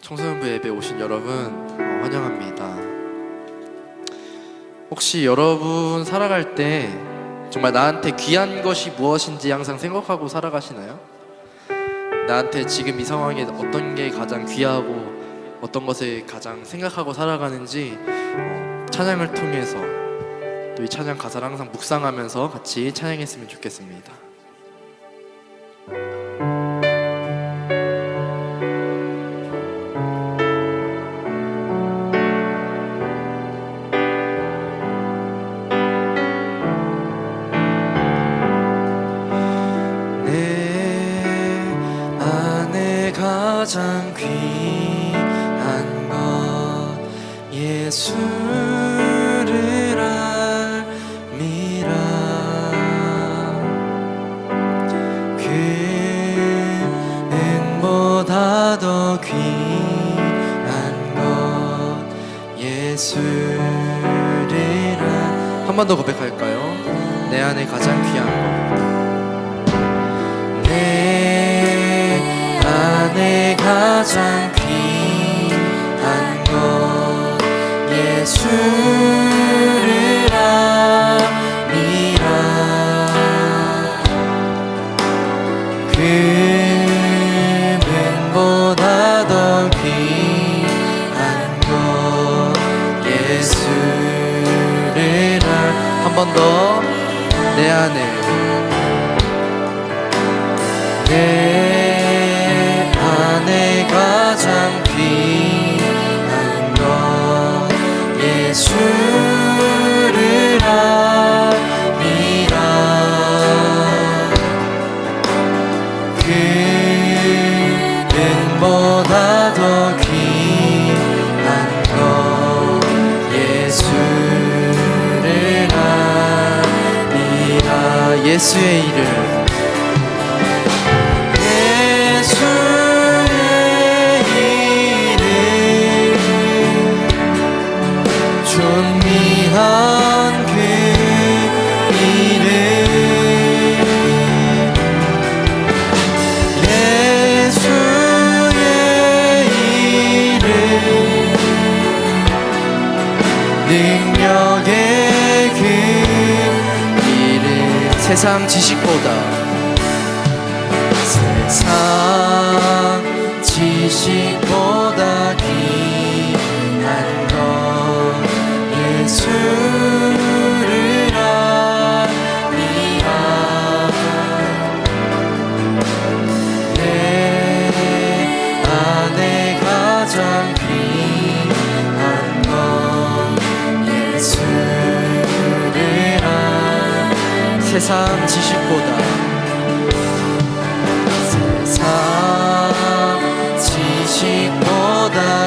청소년부 예배 오신 여러분 환영합니다. 혹시 여러분 살아갈 때 정말 나한테 귀한 것이 무엇인지 항상 생각하고 살아가시나요? 나한테 지금 이 상황에 어떤 게 가장 귀하고 어떤 것을 가장 생각하고 살아가는지 찬양을 통해서 또 이 찬양 가사를 항상 묵상하면서 같이 찬양했으면 좋겠습니다. 가장 귀한 것 예수를 알미라. 그 은보다 더 귀한 것 예수를 한 번 더 고백할까요? 내 안에 가장 귀한 것, 내 가장 귀한 것 예수를 알미라. 금은보다 더 귀한 것 예수를 한 번 더. 내 안에 내 가장 귀한 것 예수를 알미라. 금은보다 더 귀한 것 예수를 알미라. 예수의 이름, 존귀한 그 이름, 예수의 이름, 능력의 그 이름, 세상 지식보다 귀한 것 예수를 알미라. 내 안에 가장 귀한 것 예수를 세상 지식보다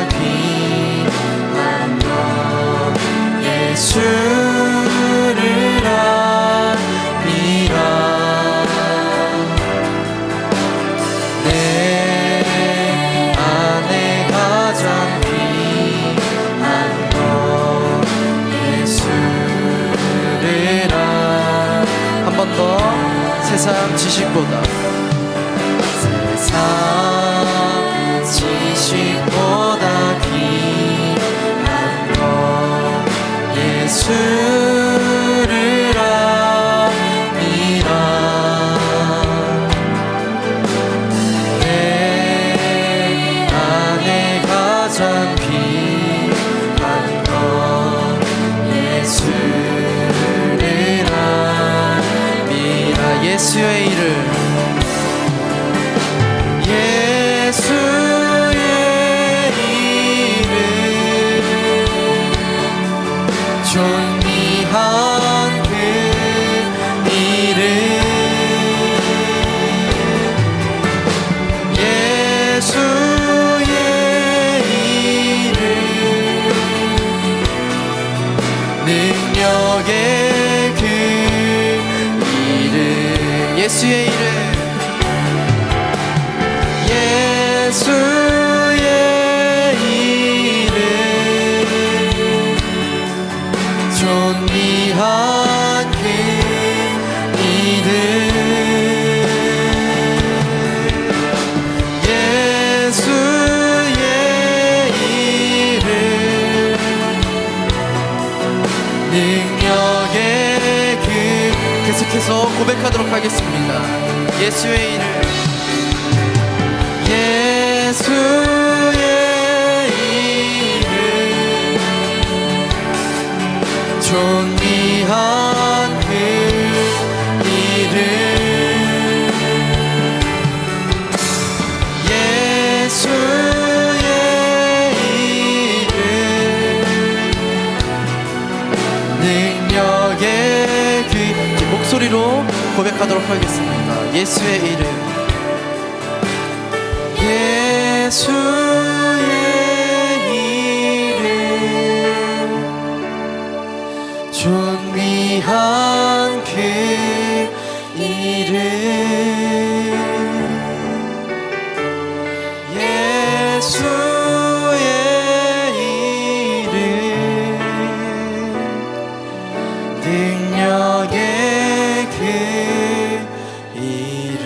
귀한 것 예수를 알미라. 내 안에 가장 귀한 것 예수를 한 번 더. 세상 지식보다 귀한 것 예수를 알미라. 내 안에 가장 귀한 것 예수를 알미라. 예수의 이름, 존귀한 그 이름, 예수의 이름, 능력의 그 이름, 예수의 이름, 예수의 이름, 존귀한 그 이름, 예수의 계속해서 고백하도록 하겠습니다. 예수의 이름, 예수의 이름, 존귀한 그 이름, 예수의 이름, 능력의 그 목소리로 고백하도록 하겠습니다. 예수의 이름, 예수의 이름, 존귀한 그 이름, 예수의 이름, 능력의 그 이름.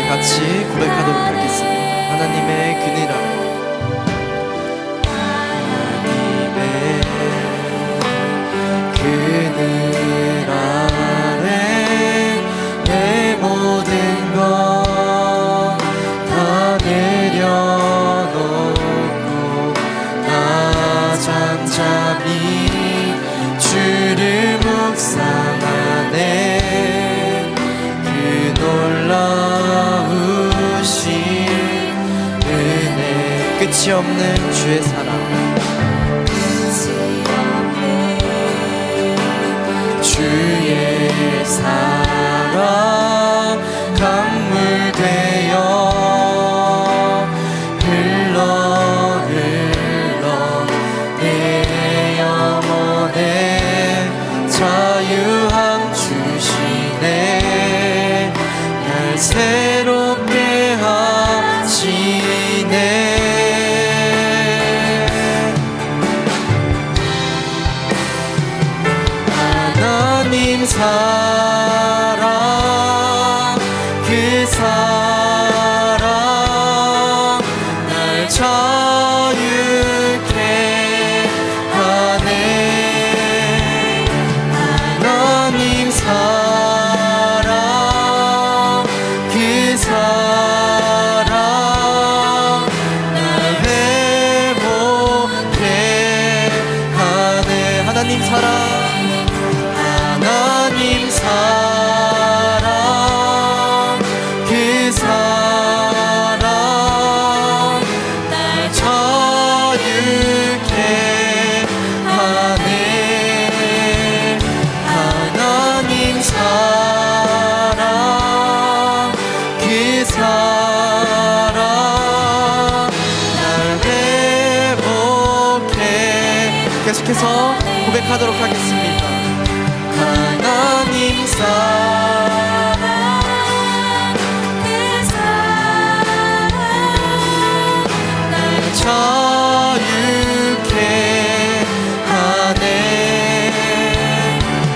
같이 고백하도록 하겠습니다. 하나님의 그늘 아래, 하나님의 그늘 아래 내 모든 것 다 내려놓고 나 잠잠히 주를 묵상하네. 그 놀라우신 은혜, 끝이 없는 주의 사랑, 주의 사랑 강물 되어 흘러 흘러 내 영혼에 자유함 주시네. 날 새롭게 하시네. 하나님 사랑, 그 사랑 날 자유케 하네. 하나님 사랑, 그 사랑 날 회복케 하네. 하나님 사랑, 하나님 사랑, 그 사랑 날 자유케 하네. 하나님 사랑, 그 사랑 고백하도록 하겠습니다. 하나님 사랑 그 사랑 날 자유케 하네.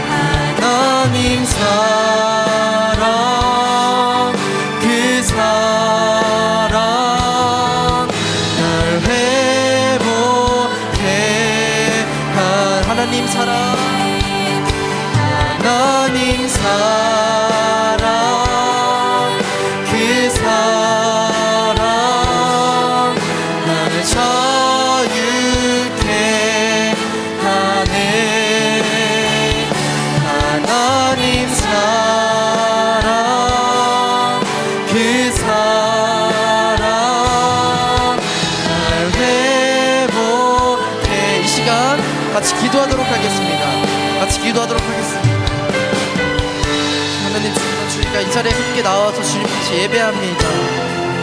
하나님 사랑 그 사랑 날 회복해. 하나님 사랑 하나님 사랑 그 사랑 나를 자유케 하네. 하나님 사랑 그 사랑 날 회복해. 이 시간 같이 기도하도록 하겠습니다. 같이 기도하도록 하겠습니다. 하나님 주님과 저희가 이 자리에 함께 나와서 주님 같이 예배합니다.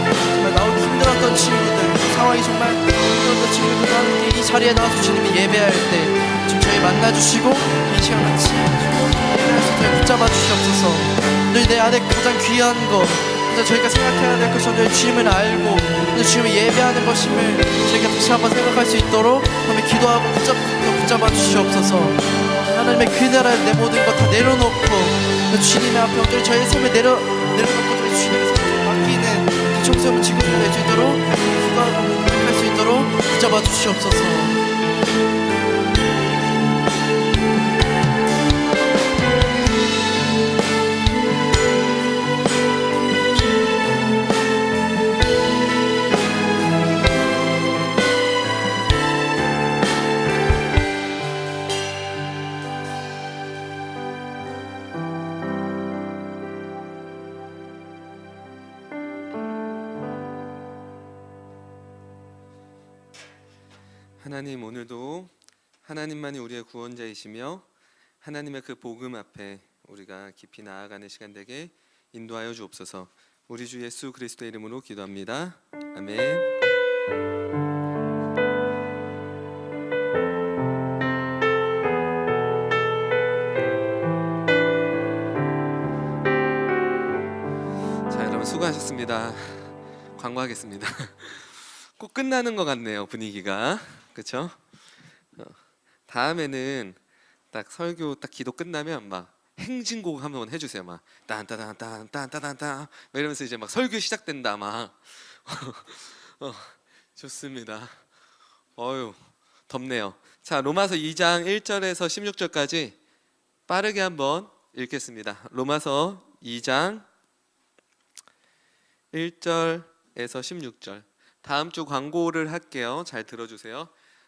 정말 나오기 힘들었던 친구들, 상황이 정말 힘들었던 친구들과 함께 이 자리에 나와서 주님이 예배할 때 지금 저희 만나주시고 이 시간 같이 예배할 수 있도록 붙잡아 주시옵소서. 늘 내 안에 가장 귀한 것, 진짜 저희가 생각해야 될 것이 오늘 주님을 알고 오늘 주님을 예배하는 것임을 저희가 다시 한번 생각할 수 있도록 한번 기도하고 붙잡아 주시옵소서. 하나님의 그 나라에 내 모든 것 다 내려놓고 주님의 앞에 오늘 저희의 삶을 내려놓고 저희 주님의 삶을 맡기는 그 청소년 지구를 낼 수 있도록 기도하고 고백할 수 있도록 붙잡아 주시옵소서. 하나님, 오늘도 하나님만이 우리의 구원자이시며 하나님의 그 복음 앞에 우리가 깊이 나아가는 시간 되게 인도하여 주옵소서. 우리 주 예수 그리스도의 이름으로 기도합니다. 아멘. 자, 여러분 수고하셨습니다. 광고하겠습니다. 꼭 끝나는 것 같네요, 분위기가. 그렇죠? 다음에는 딱 설교 딱 기도 끝나면 막 행진곡 한번 해주세요. 막 딴따단딴딴따단딴 이러면서 이제 막 설교 시작된다 막. 좋습니다. 어유 덥네요. 자, 로마서 2장 1절에서 16절까지 빠르게 한번 읽겠습니다. 로마서 2장 1절에서 16절. 다음 주 광고를 할게요. 잘 들어주세요.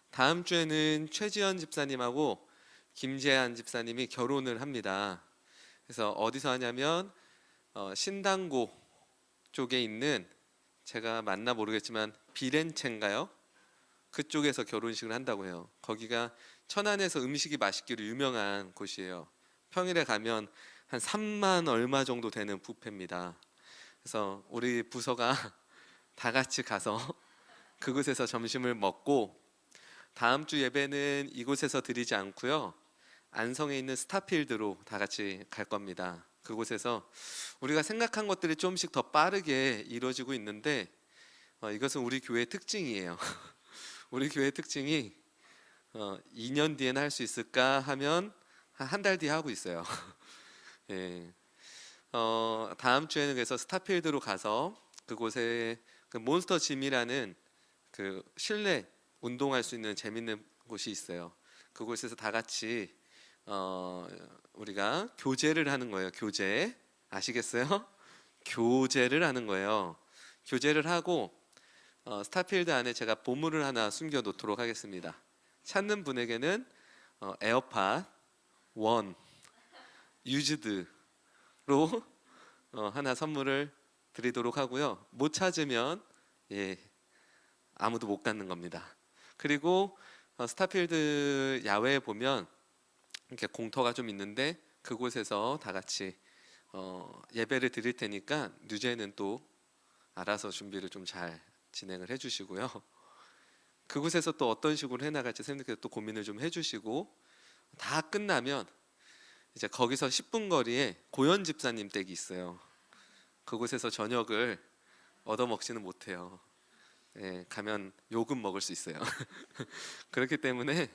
다음 주에는 최지연 집사님하고 김재한 집사님이 결혼을 합니다. 그래서 어디서 하냐면 신당고 쪽에 있는, 제가 맞나 모르겠지만 비렌체인가요? 그쪽에서 결혼식을 한다고 해요. 거기가 천안에서 음식이 맛있기로 유명한 곳이에요. 평일에 가면 한 3만 얼마 정도 되는 뷔페입니다. 그래서 우리 부서가 다 같이 가서 그곳에서 점심을 먹고, 다음 주 예배는 이곳에서 드리지 않고요, 안성에 있는 스타필드로 다 같이 갈 겁니다. 그곳에서 우리가 생각한 것들이 조금씩 더 빠르게 이루어지고 있는데 이것은 우리 교회의 특징이에요. 우리 교회의 특징이 2년 뒤에는 할 수 있을까 하면 한 달 뒤에 하고 있어요. 예. 다음 주에는 그래서 스타필드로 가서 그곳에 그 몬스터 짐이라는 그 실내 운동할 수 있는 재밌는 곳이 있어요. 그곳에서 다 같이 우리가 교제를 하는 거예요. 교제 아시겠어요? 교제를 하는 거예요. 교제를 하고 스타필드 안에 제가 보물을 하나 숨겨 놓도록 하겠습니다. 찾는 분에게는 에어팟 1 유즈드로 하나 선물을 드리도록 하고요. 못 찾으면 아무도 못 갖는 겁니다. 그리고 스타필드 야외에 보면 이렇게 공터가 좀 있는데 그곳에서 다 같이 예배를 드릴 테니까 뉴제는 또 알아서 준비를 좀 잘 진행을 해주시고요. 그곳에서 또 어떤 식으로 해나갈지 선생님께서 또 고민을 좀 해주시고 다 끝나면 이제 거기서 10분 거리에 고현 집사님 댁이 있어요. 그곳에서 저녁을 얻어 먹지는 못해요. 예, 가면 욕은 먹을 수 있어요. 그렇기 때문에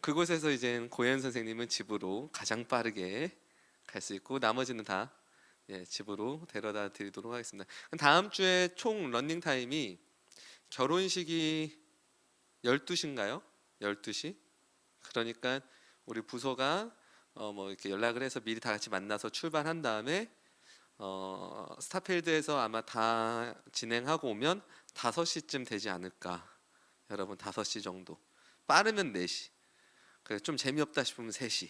그곳에서 이제 고현 선생님은 집으로 가장 빠르게 갈 수 있고 나머지는 다 집으로 데려다 드리도록 하겠습니다. 다음 주에 총 러닝 타임이 결혼식이 12시인가요? 12시? 그러니까 우리 부서가 뭐 이렇게 연락을 해서 미리 다 같이 만나서 출발한 다음에 스타필드에서 아마 다 진행하고 오면 5시쯤 되지 않을까. 여러분 5시 정도. 빠르면 4시. 그래서 좀 재미없다 싶으면 3시.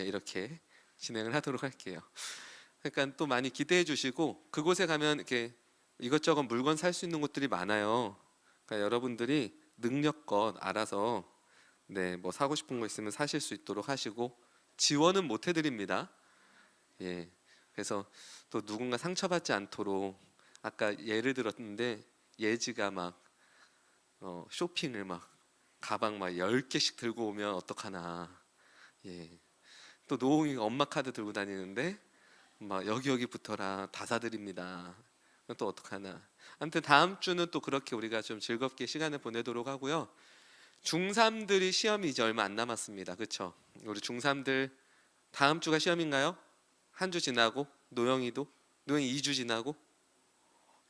이렇게 진행을 하도록 할게요. 그러니까 또 많이 기대해 주시고 그곳에 가면 이렇게 이것저것 물건 살 수 있는 곳들이 많아요. 그러니까 여러분들이 능력껏 알아서 뭐 사고 싶은 거 있으면 사실 수 있도록 하시고 지원은 못 해드립니다. 그래서 또 누군가 상처받지 않도록 아까 예를 들었는데 예지가 막 쇼핑을 막 가방 막 10개씩 들고 오면 어떡하나. 또 노홍이가 엄마 카드 들고 다니는데 막 여기 붙어라 다 사드립니다. 또 어떡하나. 아무튼 다음 주는 또 그렇게 우리가 좀 즐겁게 시간을 보내도록 하고요. 중3들이 시험이 이제 얼마 안 남았습니다. 그렇죠? 우리 중3들 다음 주가 시험인가요? 한 주 지나고 노영이 2주 지나고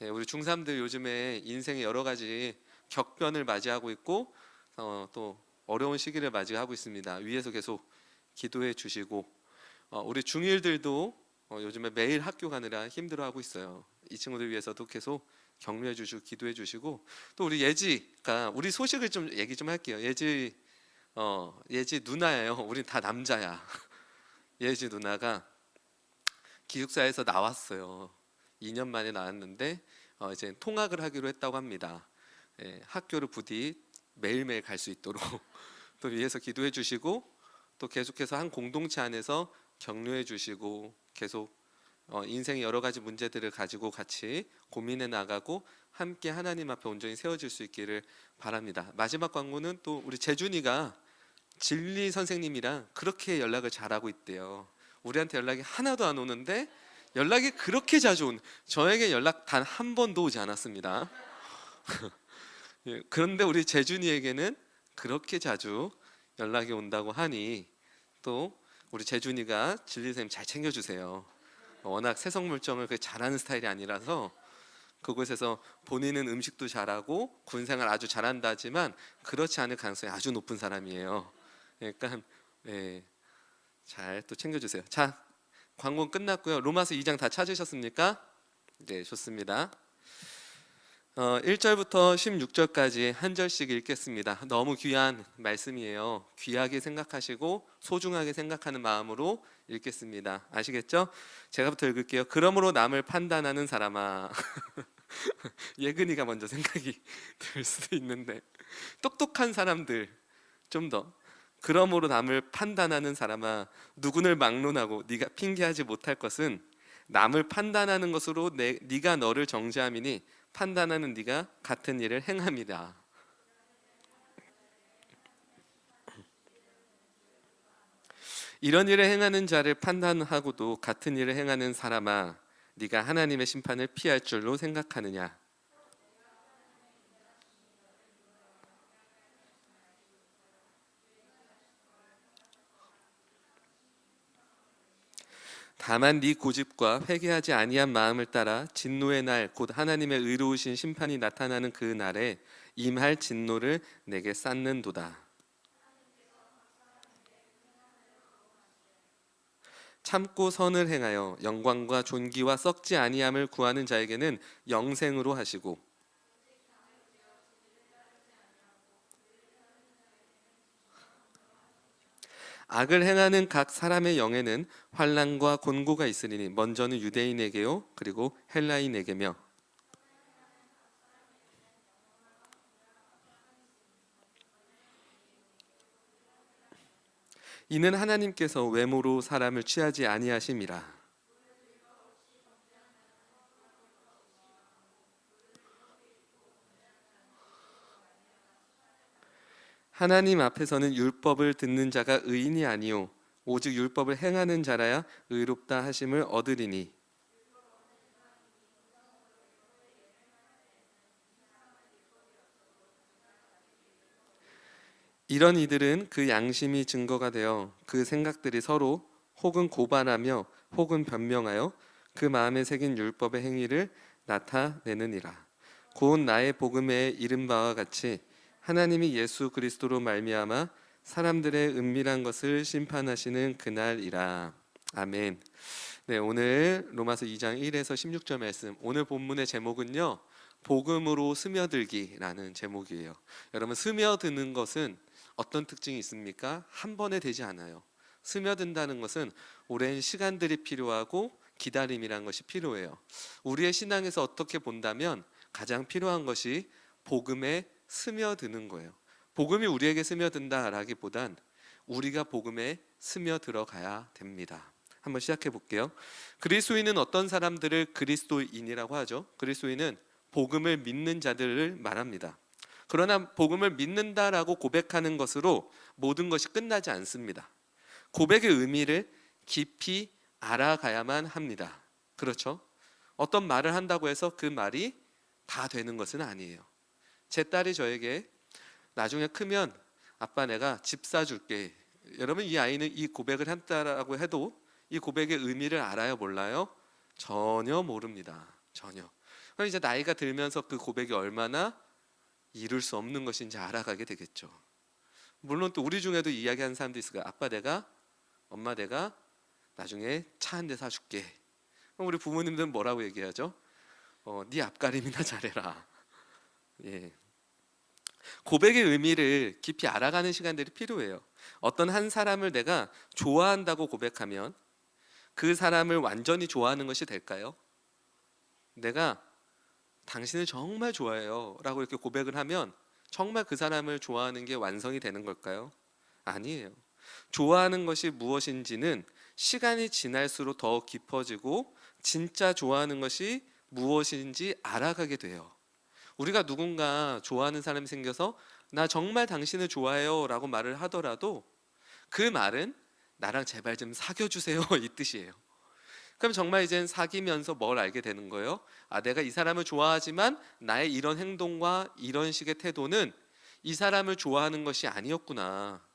우리 중3들 요즘에 인생의 여러 가지 격변을 맞이하고 있고 또 어려운 시기를 맞이하고 있습니다. 위에서 계속 기도해 주시고 우리 중1들도 요즘에 매일 학교 가느라 힘들어하고 있어요. 이 친구들 위해서도 계속 격려해 주시고 기도해 주시고 또 우리 예지가 우리 소식을 좀 얘기 좀 할게요. 예지 누나예요. 우린 다 남자야. 예지 누나가 기숙사에서 나왔어요. 2년 만에 나왔는데 이제 통학을 하기로 했다고 합니다. 학교를 부디 매일매일 갈 수 있도록 또 위해서 기도해 주시고 또 계속해서 한 공동체 안에서 격려해 주시고 계속 인생의 여러 가지 문제들을 가지고 같이 고민해 나가고 함께 하나님 앞에 온전히 세워질 수 있기를 바랍니다. 마지막 광고는 또 우리 재준이가 진리 선생님이랑 그렇게 연락을 잘하고 있대요. 우리한테 연락이 하나도 안 오는데 연락이 그렇게 자주 저에게 연락 단 한 번도 오지 않았습니다. 그런데 우리 재준이에게는 그렇게 자주 연락이 온다고 하니 또 우리 재준이가 진리 선생님 잘 챙겨주세요. 워낙 새성물정을 잘하는 스타일이 아니라서 그곳에서 본인은 음식도 잘하고 군생활 아주 잘한다 하지만 그렇지 않을 가능성이 아주 높은 사람이에요. 그러니까 잘 또 챙겨주세요. 자, 광고 끝났고요. 로마서 2장 다 찾으셨습니까? 네, 좋습니다. 1절부터 16절까지 한 절씩 읽겠습니다. 너무 귀한 말씀이에요. 귀하게 생각하시고 소중하게 생각하는 마음으로 읽겠습니다. 아시겠죠? 제가부터 읽을게요. 그러므로 남을 판단하는 사람아. 예근이가 먼저 생각이 들 수도 있는데 똑똑한 사람들 좀 더. 그러므로 남을 판단하는 사람아 누구를 막론하고 네가 핑계하지 못할 것은 남을 판단하는 것으로 네가 너를 정죄함이니 판단하는 네가 같은 일을 행함이다. 이런 일을 행하는 자를 판단하고도 같은 일을 행하는 사람아 네가 하나님의 심판을 피할 줄로 생각하느냐. 다만 네 고집과 회개하지 아니한 마음을 따라 진노의 날 곧 하나님의 의로우신 심판이 나타나는 그 날에 임할 진노를 내게 쌓는도다. 참고 선을 행하여 영광과 존귀와 썩지 아니함을 구하는 자에게는 영생으로 하시고 악을 행하는 각 사람의 영에는 환난과 곤고가 있으리니 먼저는 유대인에게요 그리고 헬라인에게며 이는 하나님께서 외모로 사람을 취하지 아니하심이라. 하나님 앞에서는 율법을 듣는 자가 의인이 아니요 오직 율법을 행하는 자라야 의롭다 하심을 얻으리니. 이런 이들은 그 양심이 증거가 되어 그 생각들이 서로 혹은 고발하며 혹은 변명하여 그 마음에 새긴 율법의 행위를 나타내느니라. 곧 나의 복음에 이른 바와 같이 하나님이 예수 그리스도로 말미암아 사람들의 은밀한 것을 심판하시는 그날이라. 아멘. 네, 오늘 로마서 2장 1에서 16절 말씀. 오늘 본문의 제목은요, 복음으로 스며들기라는 제목이에요. 여러분, 스며드는 것은 어떤 특징이 있습니까? 한 번에 되지 않아요. 스며든다는 것은 오랜 시간들이 필요하고 기다림이란 것이 필요해요. 우리의 신앙에서 어떻게 본다면 가장 필요한 것이 복음에 스며드는 거예요. 복음이 우리에게 스며든다라기보단 우리가 복음에 스며들어가야 됩니다. 한번 시작해 볼게요. 그리스도인은 어떤 사람들을 그리스도인이라고 하죠? 그리스도인은 복음을 믿는 자들을 말합니다. 그러나 복음을 믿는다라고 고백하는 것으로 모든 것이 끝나지 않습니다. 고백의 의미를 깊이 알아가야만 합니다. 그렇죠? 어떤 말을 한다고 해서 그 말이 다 되는 것은 아니에요. 제 딸이 저에게 나중에 크면 아빠 내가 집 사줄게. 여러분, 이 아이는 이 고백을 한다라고 해도 이 고백의 의미를 알아요, 몰라요? 전혀 모릅니다. 전혀. 그럼 이제 나이가 들면서 그 고백이 얼마나 이룰 수 없는 것인지 알아가게 되겠죠. 물론 또 우리 중에도 이야기하는 사람도 있을 거예요. 아빠 내가, 엄마 내가 나중에 차 한 대 사줄게. 그럼 우리 부모님들은 뭐라고 얘기하죠? 네 앞가림이나 잘해라. 예. 고백의 의미를 깊이 알아가는 시간들이 필요해요. 어떤 한 사람을 내가 좋아한다고 고백하면 그 사람을 완전히 좋아하는 것이 될까요? 내가 당신을 정말 좋아해요 라고 이렇게 고백을 하면 정말 그 사람을 좋아하는 게 완성이 되는 걸까요? 아니에요. 좋아하는 것이 무엇인지는 시간이 지날수록 더 깊어지고 진짜 좋아하는 것이 무엇인지 알아가게 돼요. 우리가 누군가 좋아하는 사람이 생겨서 나 정말 당신을 좋아해요 라고 말을 하더라도 그 말은 나랑 제발 좀 사귀어주세요 이 뜻이에요. 그럼 정말 이젠 사귀면서 뭘 알게 되는 거예요? 아, 내가 이 사람을 좋아하지만 나의 이런 행동과 이런 식의 태도는 이 사람을 좋아하는 것이 아니었구나.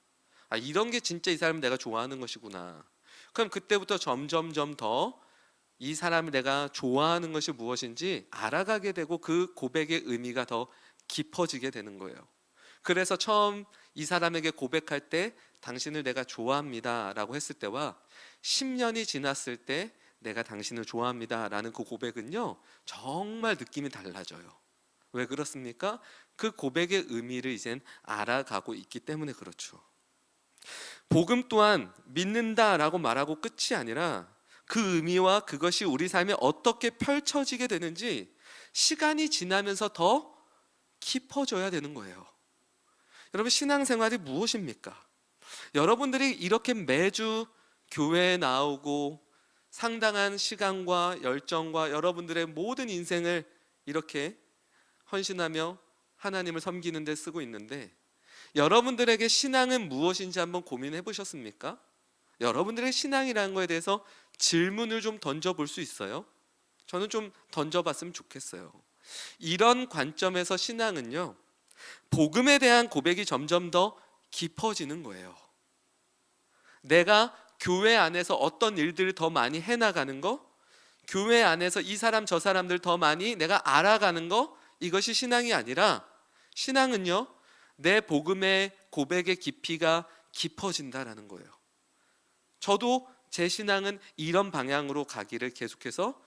아, 이런 게 진짜 이 사람을 내가 좋아하는 것이구나. 그럼 그때부터 점점점 더 이 사람을 내가 좋아하는 것이 무엇인지 알아가게 되고 그 고백의 의미가 더 깊어지게 되는 거예요. 그래서 처음 이 사람에게 고백할 때 당신을 내가 좋아합니다 라고 했을 때와 10년이 지났을 때 내가 당신을 좋아합니다 라는 그 고백은요 정말 느낌이 달라져요. 왜 그렇습니까? 그 고백의 의미를 이젠 알아가고 있기 때문에 그렇죠. 복음 또한 믿는다 라고 말하고 끝이 아니라 그 의미와 그것이 우리 삶에 어떻게 펼쳐지게 되는지 시간이 지나면서 더 깊어져야 되는 거예요. 여러분, 신앙생활이 무엇입니까? 여러분들이 이렇게 매주 교회에 나오고 상당한 시간과 열정과 여러분들의 모든 인생을 이렇게 헌신하며 하나님을 섬기는 데 쓰고 있는데 여러분들에게 신앙은 무엇인지 한번 고민해 보셨습니까? 여러분들의 신앙이라는 거에 대해서 질문을 좀 던져볼 수 있어요? 저는 좀 던져봤으면 좋겠어요. 이런 관점에서 신앙은요 복음에 대한 고백이 점점 더 깊어지는 거예요. 내가 교회 안에서 어떤 일들을 더 많이 해나가는 거, 교회 안에서 이 사람 저 사람들 더 많이 내가 알아가는 거, 이것이 신앙이 아니라 신앙은요 내 복음의 고백의 깊이가 깊어진다라는 거예요. 저도 제 신앙은 이런 방향으로 가기를 계속해서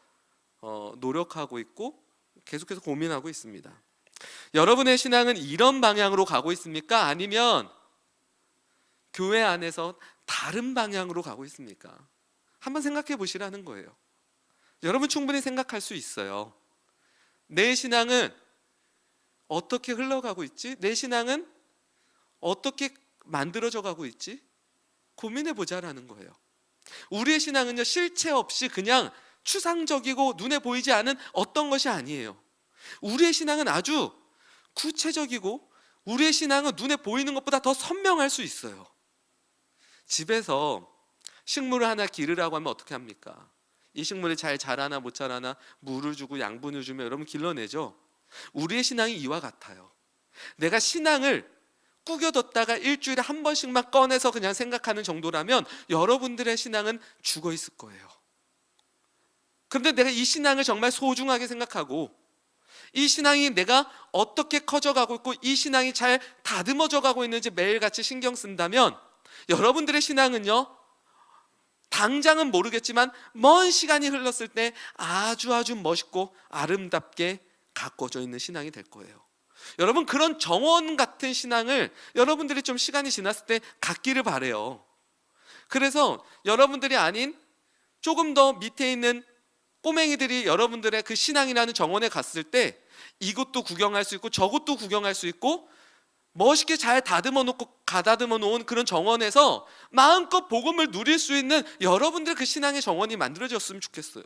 노력하고 있고 계속해서 고민하고 있습니다. 여러분의 신앙은 이런 방향으로 가고 있습니까? 아니면 교회 안에서 다른 방향으로 가고 있습니까? 한번 생각해 보시라는 거예요. 여러분 충분히 생각할 수 있어요. 내 신앙은 어떻게 흘러가고 있지? 내 신앙은 어떻게 만들어져 가고 있지? 고민해 보자라는 거예요. 우리의 신앙은요 실체 없이 그냥 추상적이고 눈에 보이지 않은 어떤 것이 아니에요. 우리의 신앙은 아주 구체적이고 우리의 신앙은 눈에 보이는 것보다 더 선명할 수 있어요. 집에서 식물을 하나 기르라고 하면 어떻게 합니까? 이 식물이 잘 자라나 못 자라나 물을 주고 양분을 주면 여러분 길러내죠. 우리의 신앙이 이와 같아요. 내가 신앙을 꾸겨뒀다가 일주일에 한 번씩만 꺼내서 그냥 생각하는 정도라면 여러분들의 신앙은 죽어 있을 거예요. 그런데 내가 이 신앙을 정말 소중하게 생각하고 이 신앙이 내가 어떻게 커져가고 있고 이 신앙이 잘 다듬어져 가고 있는지 매일같이 신경 쓴다면 여러분들의 신앙은요, 당장은 모르겠지만 먼 시간이 흘렀을 때 아주 멋있고 아름답게 가꿔져 있는 신앙이 될 거예요. 여러분, 그런 정원 같은 신앙을 여러분들이 좀 시간이 지났을 때 갖기를 바래요. 그래서 여러분들이 아닌 조금 더 밑에 있는 꼬맹이들이 여러분들의 그 신앙이라는 정원에 갔을 때 이것도 구경할 수 있고 저것도 구경할 수 있고 멋있게 잘 다듬어 놓고 가다듬어 놓은 그런 정원에서 마음껏 복음을 누릴 수 있는 여러분들 그 신앙의 정원이 만들어졌으면 좋겠어요.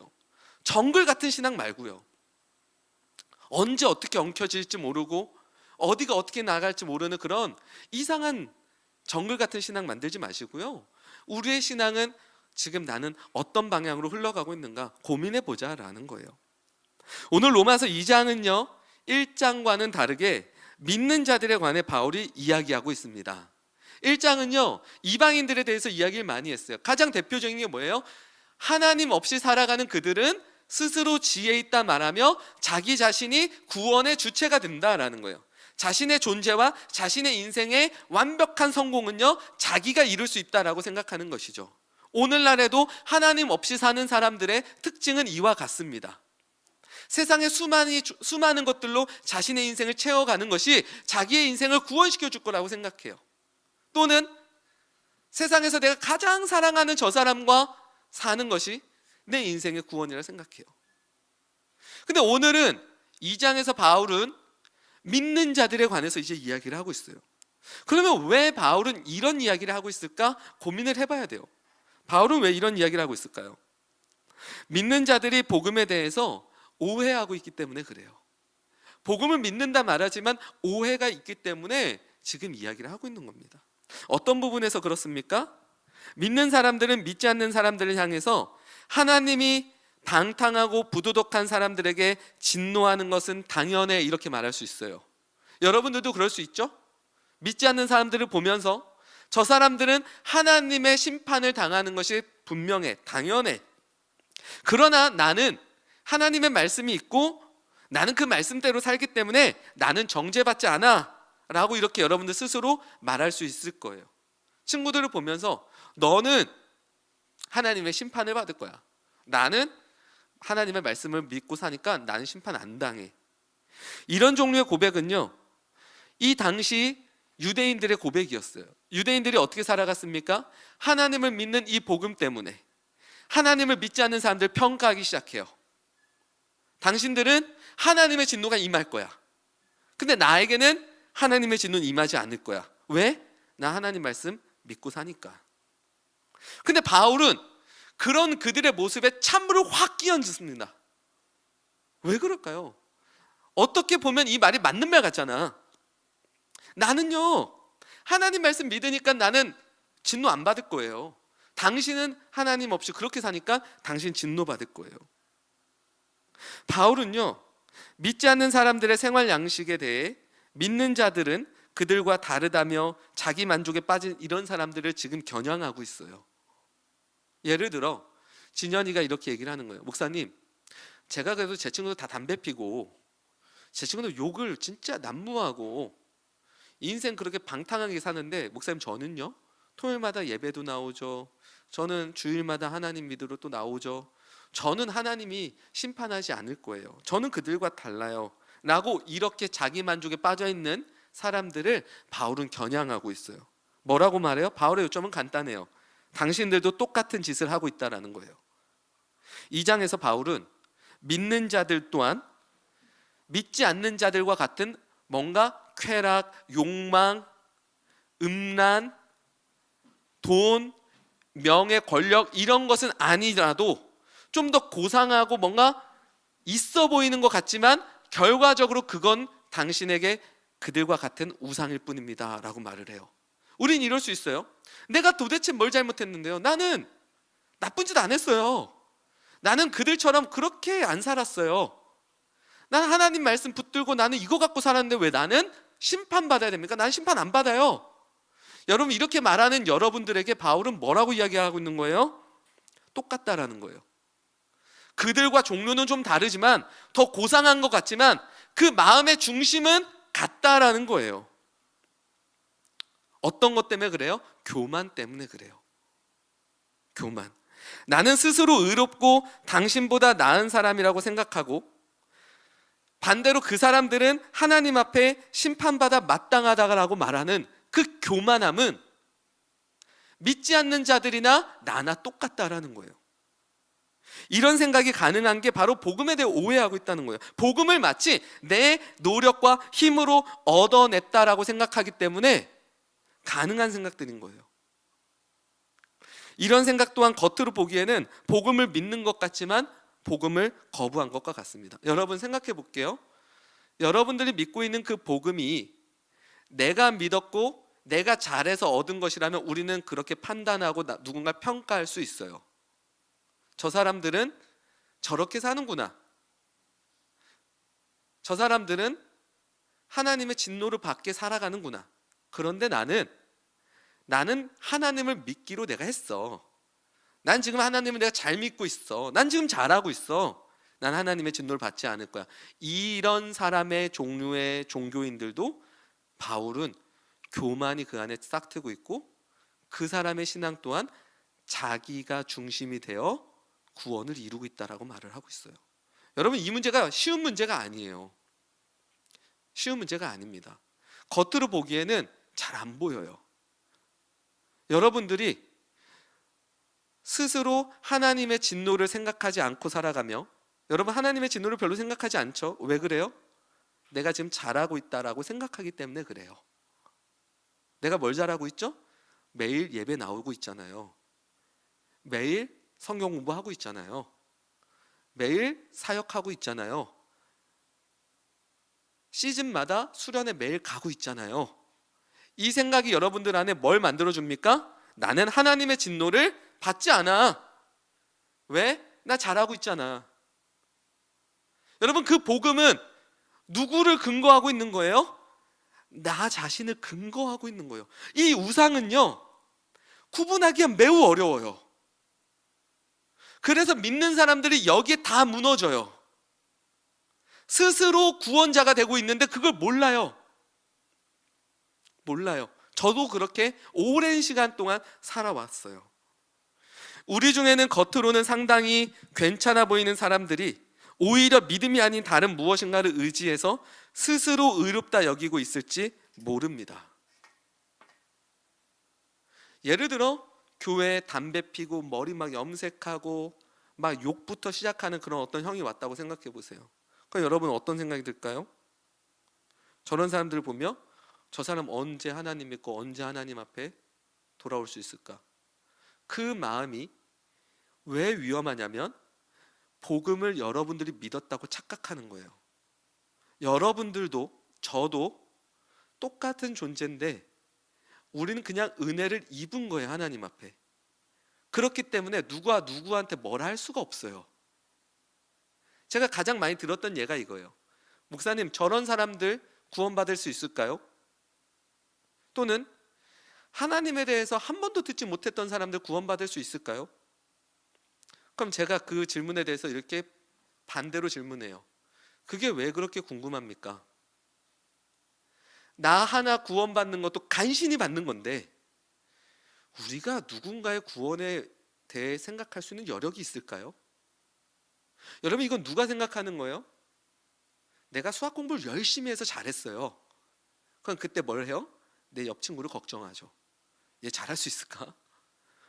정글 같은 신앙 말고요. 언제 어떻게 엉켜질지 모르고 어디가 어떻게 나갈지 모르는 그런 이상한 정글 같은 신앙 만들지 마시고요. 우리의 신앙은 지금 나는 어떤 방향으로 흘러가고 있는가 고민해 보자라는 거예요. 오늘 로마서 2장은요 1장과는 다르게 믿는 자들에 관해 바울이 이야기하고 있습니다. 1장은요 이방인들에 대해서 이야기를 많이 했어요. 가장 대표적인 게 뭐예요? 하나님 없이 살아가는 그들은 스스로 지혜 있다 말하며 자기 자신이 구원의 주체가 된다라는 거예요. 자신의 존재와 자신의 인생의 완벽한 성공은요 자기가 이룰 수 있다라고 생각하는 것이죠. 오늘날에도 하나님 없이 사는 사람들의 특징은 이와 같습니다. 세상의 수많은 것들로 자신의 인생을 채워가는 것이 자기의 인생을 구원시켜 줄 거라고 생각해요. 또는 세상에서 내가 가장 사랑하는 저 사람과 사는 것이 내 인생의 구원이라 생각해요. 근데 오늘은 2장에서 바울은 믿는 자들에 관해서 이제 이야기를 하고 있어요. 그러면 왜 바울은 이런 이야기를 하고 있을까 고민을 해봐야 돼요. 바울은 왜 이런 이야기를 하고 있을까요? 믿는 자들이 복음에 대해서 오해하고 있기 때문에 그래요. 복음을 믿는다 말하지만 오해가 있기 때문에 지금 이야기를 하고 있는 겁니다. 어떤 부분에서 그렇습니까? 믿는 사람들은 믿지 않는 사람들을 향해서 하나님이 방탕하고 부도덕한 사람들에게 진노하는 것은 당연해 이렇게 말할 수 있어요. 여러분들도 그럴 수 있죠? 믿지 않는 사람들을 보면서 저 사람들은 하나님의 심판을 당하는 것이 분명해, 당연해. 그러나 나는 하나님의 말씀이 있고 나는 그 말씀대로 살기 때문에 나는 정죄받지 않아 라고 이렇게 여러분들 스스로 말할 수 있을 거예요. 친구들을 보면서 너는 하나님의 심판을 받을 거야. 나는 하나님의 말씀을 믿고 사니까 나는 심판 안 당해. 이런 종류의 고백은요 이 당시 유대인들의 고백이었어요. 유대인들이 어떻게 살아갔습니까? 하나님을 믿는 이 복음 때문에 하나님을 믿지 않는 사람들 평가하기 시작해요. 당신들은 하나님의 진노가 임할 거야. 근데 나에게는 하나님의 진노는 임하지 않을 거야. 왜? 나 하나님 말씀 믿고 사니까. 근데 바울은 그런 그들의 모습에 찬물을 확 끼얹습니다. 왜 그럴까요? 어떻게 보면 이 말이 맞는 말 같잖아. 나는요 하나님 말씀 믿으니까 나는 진노 안 받을 거예요. 당신은 하나님 없이 그렇게 사니까 당신 진노 받을 거예요. 바울은요 믿지 않는 사람들의 생활 양식에 대해 믿는 자들은 그들과 다르다며 자기 만족에 빠진 이런 사람들을 지금 겨냥하고 있어요. 예를 들어 진현이가 이렇게 얘기를 하는 거예요. 목사님, 제가 그래도 제 친구들 다 담배 피고 제 친구들 욕을 진짜 난무하고 인생 그렇게 방탕하게 사는데 목사님 저는요 토요일마다 예배도 나오죠. 저는 주일마다 하나님 믿으러 또 나오죠. 저는 하나님이 심판하지 않을 거예요. 저는 그들과 달라요 라고 이렇게 자기 만족에 빠져있는 사람들을 바울은 겨냥하고 있어요. 뭐라고 말해요? 바울의 요점은 간단해요. 당신들도 똑같은 짓을 하고 있다는 거예요. 2장에서 바울은 믿는 자들 또한 믿지 않는 자들과 같은 뭔가 쾌락, 욕망, 음란, 돈, 명예, 권력 이런 것은 아니라도 좀 더 고상하고 뭔가 있어 보이는 것 같지만 결과적으로 그건 당신에게 그들과 같은 우상일 뿐입니다 라고 말을 해요. 우린 이럴 수 있어요. 내가 도대체 뭘 잘못했는데요? 나는 나쁜 짓 안 했어요. 나는 그들처럼 그렇게 안 살았어요. 나는 하나님 말씀 붙들고 나는 이거 갖고 살았는데 왜 나는 심판받아야 됩니까? 나는 심판 안 받아요. 여러분, 이렇게 말하는 여러분들에게 바울은 뭐라고 이야기하고 있는 거예요? 똑같다라는 거예요. 그들과 종류는 좀 다르지만, 더 고상한 것 같지만 그 마음의 중심은 같다라는 거예요. 어떤 것 때문에 그래요? 교만 때문에 그래요. 교만. 나는 스스로 의롭고 당신보다 나은 사람이라고 생각하고, 반대로 그 사람들은 하나님 앞에 심판받아 마땅하다라고 말하는 그 교만함은 믿지 않는 자들이나 나나 똑같다라는 거예요. 이런 생각이 가능한 게 바로 복음에 대해 오해하고 있다는 거예요. 복음을 마치 내 노력과 힘으로 얻어냈다라고 생각하기 때문에 가능한 생각들인 거예요. 이런 생각 또한 겉으로 보기에는 복음을 믿는 것 같지만 복음을 거부한 것과 같습니다. 여러분, 생각해 볼게요. 여러분들이 믿고 있는 그 복음이 내가 믿었고 내가 잘해서 얻은 것이라면 우리는 그렇게 판단하고 누군가 평가할 수 있어요. 저 사람들은 저렇게 사는구나. 저 사람들은 하나님의 진노를 받게 살아가는구나. 그런데 나는 하나님을 믿기로 내가 했어. 난 지금 하나님을 내가 잘 믿고 있어. 난 지금 잘하고 있어. 난 하나님의 진노를 받지 않을 거야. 이런 사람의 종류의 종교인들도 바울은 교만이 그 안에 싹트고 있고, 그 사람의 신앙 또한 자기가 중심이 되어 구원을 이루고 있다라고 말을 하고 있어요. 여러분, 이 문제가 쉬운 문제가 아니에요. 쉬운 문제가 아닙니다. 겉으로 보기에는 잘 안 보여요. 여러분들이 스스로 하나님의 진노를 생각하지 않고 살아가며, 여러분 하나님의 진노를 별로 생각하지 않죠? 왜 그래요? 내가 지금 잘하고 있다라고 생각하기 때문에 그래요. 내가 뭘 잘하고 있죠? 매일 예배 나오고 있잖아요. 매일 성경 공부하고 있잖아요. 매일 사역하고 있잖아요. 시즌마다 수련회 매일 가고 있잖아요. 이 생각이 여러분들 안에 뭘 만들어줍니까? 나는 하나님의 진노를 받지 않아. 왜? 나 잘하고 있잖아. 여러분, 그 복음은 누구를 근거하고 있는 거예요? 나 자신을 근거하고 있는 거예요. 이 우상은요, 구분하기가 매우 어려워요. 그래서 믿는 사람들이 여기에 다 무너져요. 스스로 구원자가 되고 있는데 그걸 몰라요. 저도 그렇게 오랜 시간 동안 살아왔어요. 우리 중에는 겉으로는 상당히 괜찮아 보이는 사람들이 오히려 믿음이 아닌 다른 무엇인가를 의지해서 스스로 의롭다 여기고 있을지 모릅니다. 예를 들어 교회에 담배 피고 머리 막 염색하고 막 욕부터 시작하는 그런 어떤 형이 왔다고 생각해 보세요. 그럼 여러분 어떤 생각이 들까요? 저런 사람들을 보며 저 사람 언제 하나님 믿고 언제 하나님 앞에 돌아올 수 있을까? 그 마음이 왜 위험하냐면 복음을 여러분들이 믿었다고 착각하는 거예요. 여러분들도 저도 똑같은 존재인데 우리는 그냥 은혜를 입은 거예요, 하나님 앞에. 그렇기 때문에 누가 누구한테 뭐라 할 수가 없어요. 제가 가장 많이 들었던 예가 이거예요. 목사님, 저런 사람들 구원받을 수 있을까요? 또는 하나님에 대해서 한 번도 듣지 못했던 사람들 구원받을 수 있을까요? 그럼 제가 그 질문에 대해서 이렇게 반대로 질문해요. 그게 왜 그렇게 궁금합니까? 나 하나 구원받는 것도 간신히 받는 건데 우리가 누군가의 구원에 대해 생각할 수 있는 여력이 있을까요? 여러분, 이건 누가 생각하는 거예요? 내가 수학 공부를 열심히 해서 잘했어요. 그럼 그때 뭘 해요? 내 옆 친구를 걱정하죠. 얘 잘할 수 있을까?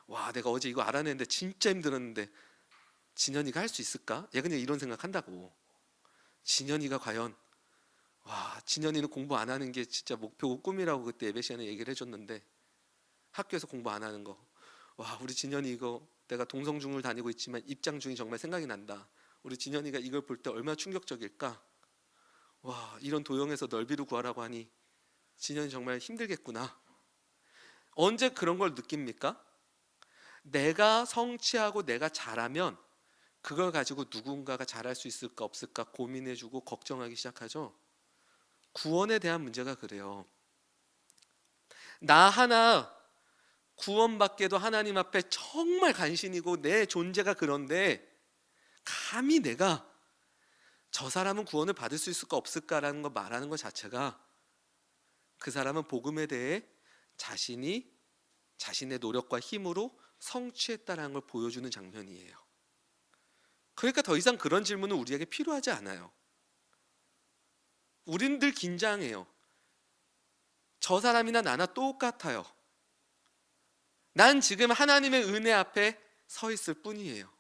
와, 내가 어제 이거 알아냈는데 진짜 힘들었는데 진현이가 할 수 있을까? 얘 그냥 이런 생각한다고. 진현이가 과연, 와, 진현이는 공부 안 하는 게 진짜 목표고 꿈이라고 그때 예배 시간에 얘기를 해줬는데 학교에서 공부 안 하는 거, 와, 우리 진현이 이거 내가 동성중을 다니고 있지만 입장 중이 정말 생각이 난다. 우리 진현이가 이걸 볼 때 얼마나 충격적일까? 와, 이런 도형에서 넓이를 구하라고 하니 진현이 정말 힘들겠구나. 언제 그런 걸 느낍니까? 내가 성취하고 내가 잘하면 그걸 가지고 누군가가 잘할 수 있을까 없을까 고민해주고 걱정하기 시작하죠. 구원에 대한 문제가 그래요. 나 하나 구원받게도 하나님 앞에 정말 간신이고 내 존재가 그런데 감히 내가 저 사람은 구원을 받을 수 있을까 없을까라는 거 말하는 것 자체가 그 사람은 복음에 대해 자신이 자신의 노력과 힘으로 성취했다라는 걸 보여주는 장면이에요. 그러니까 더 이상 그런 질문은 우리에게 필요하지 않아요. 우린 늘 긴장해요. 저 사람이나 나나 똑같아요. 난 지금 하나님의 은혜 앞에 서 있을 뿐이에요.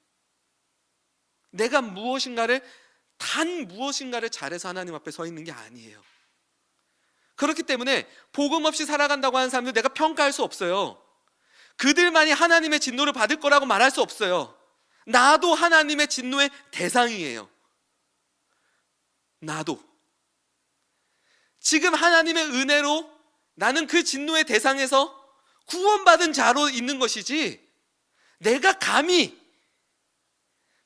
내가 단 무엇인가를 잘해서 하나님 앞에 서 있는 게 아니에요. 그렇기 때문에 복음 없이 살아간다고 하는 사람들 내가 평가할 수 없어요. 그들만이 하나님의 진노를 받을 거라고 말할 수 없어요. 나도 하나님의 진노의 대상이에요. 나도 지금 하나님의 은혜로 나는 그 진노의 대상에서 구원받은 자로 있는 것이지, 내가 감히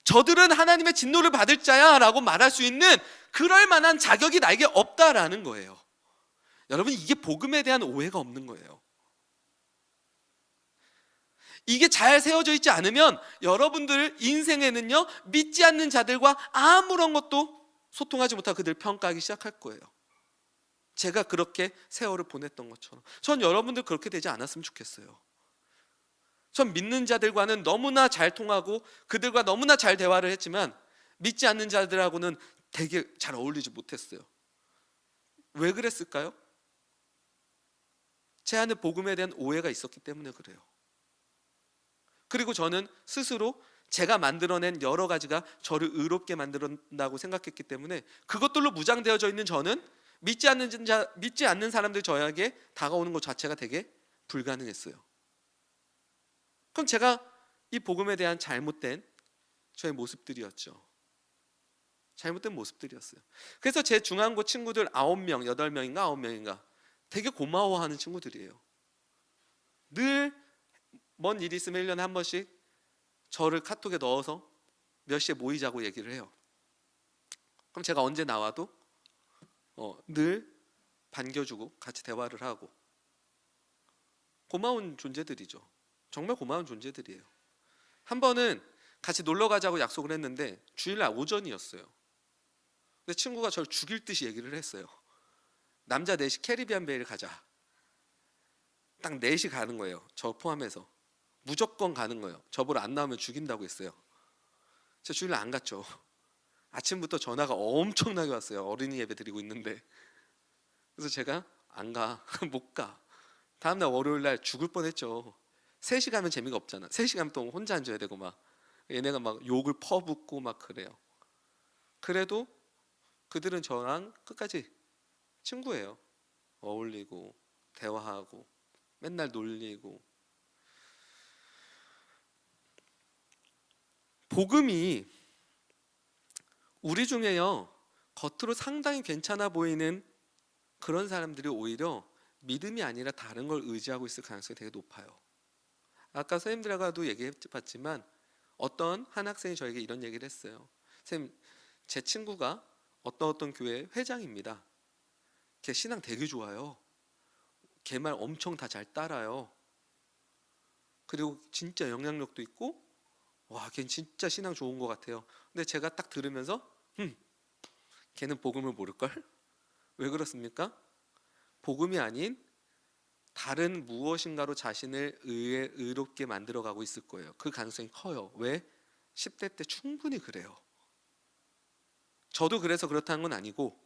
저들은 하나님의 진노를 받을 자야 라고 말할 수 있는 그럴 만한 자격이 나에게 없다라는 거예요. 여러분, 이게 복음에 대한 오해가 없는 거예요. 이게 잘 세워져 있지 않으면 여러분들 인생에는요, 믿지 않는 자들과 아무런 것도 소통하지 못하고 그들 평가하기 시작할 거예요. 제가 그렇게 세월을 보냈던 것처럼. 전 여러분들 그렇게 되지 않았으면 좋겠어요. 전 믿는 자들과는 너무나 잘 통하고 그들과 너무나 잘 대화를 했지만 믿지 않는 자들하고는 되게 잘 어울리지 못했어요. 왜 그랬을까요? 제 안에 복음에 대한 오해가 있었기 때문에 그래요. 그리고 저는 스스로 제가 만들어낸 여러 가지가 저를 의롭게 만든다고 생각했기 때문에 그것들로 무장되어져 있는 저는 믿지 않는 사람들 저에게 다가오는 것 자체가 되게 불가능했어요. 그럼 제가 이 복음에 대한 잘못된 저의 모습들이었죠. 잘못된 모습들이었어요. 그래서 제 중앙고 친구들 9명, 8명인가 9명인가 되게 고마워하는 친구들이에요. 늘 먼 일이 있으면 1년에 한 번씩 저를 카톡에 넣어서 몇 시에 모이자고 얘기를 해요. 그럼 제가 언제 나와도 늘 반겨주고 같이 대화를 하고, 고마운 존재들이죠. 정말 고마운 존재들이에요. 한 번은 같이 놀러 가자고 약속을 했는데 주일날 오전이었어요. 근데 친구가 저를 죽일 듯이 얘기를 했어요. 남자 넷이 캐리비안 베이를 가자. 딱 넷이 가는 거예요. 저 포함해서. 무조건 가는 거예요. 저보러 안 나오면 죽인다고 했어요. 제가 주일날 안 갔죠. 아침부터 전화가 엄청나게 왔어요. 어린이 예배 드리고 있는데. 그래서 제가 안 가. 못 가. 다음날 월요일날 죽을 뻔했죠. 3시 가면 재미가 없잖아. 3시 가면 또 혼자 앉아야 되고 막 얘네가 막 욕을 퍼붓고 막 그래요. 그래도 그들은 저랑 끝까지 친구예요. 어울리고 대화하고 맨날 놀리고. 복음이 우리 중에요, 겉으로 상당히 괜찮아 보이는 그런 사람들이 오히려 믿음이 아니라 다른 걸 의지하고 있을 가능성이 되게 높아요. 아까 선생님들하고도 얘기해봤지만 어떤 한 학생이 저에게 이런 얘기를 했어요. 선생님, 제 친구가 어떤 교회 회장입니다. 걔 신앙 되게 좋아요. 걔 말 엄청 다 잘 따라요. 그리고 진짜 영향력도 있고, 와, 걔는 진짜 신앙 좋은 것 같아요. 근데 제가 딱 들으면서 걔는 복음을 모를걸? 왜 그렇습니까? 복음이 아닌 다른 무엇인가로 자신을 의롭게 만들어가고 있을 거예요. 그 가능성이 커요. 왜? 10대 때 충분히 그래요. 저도 그래서 그렇다는 건 아니고,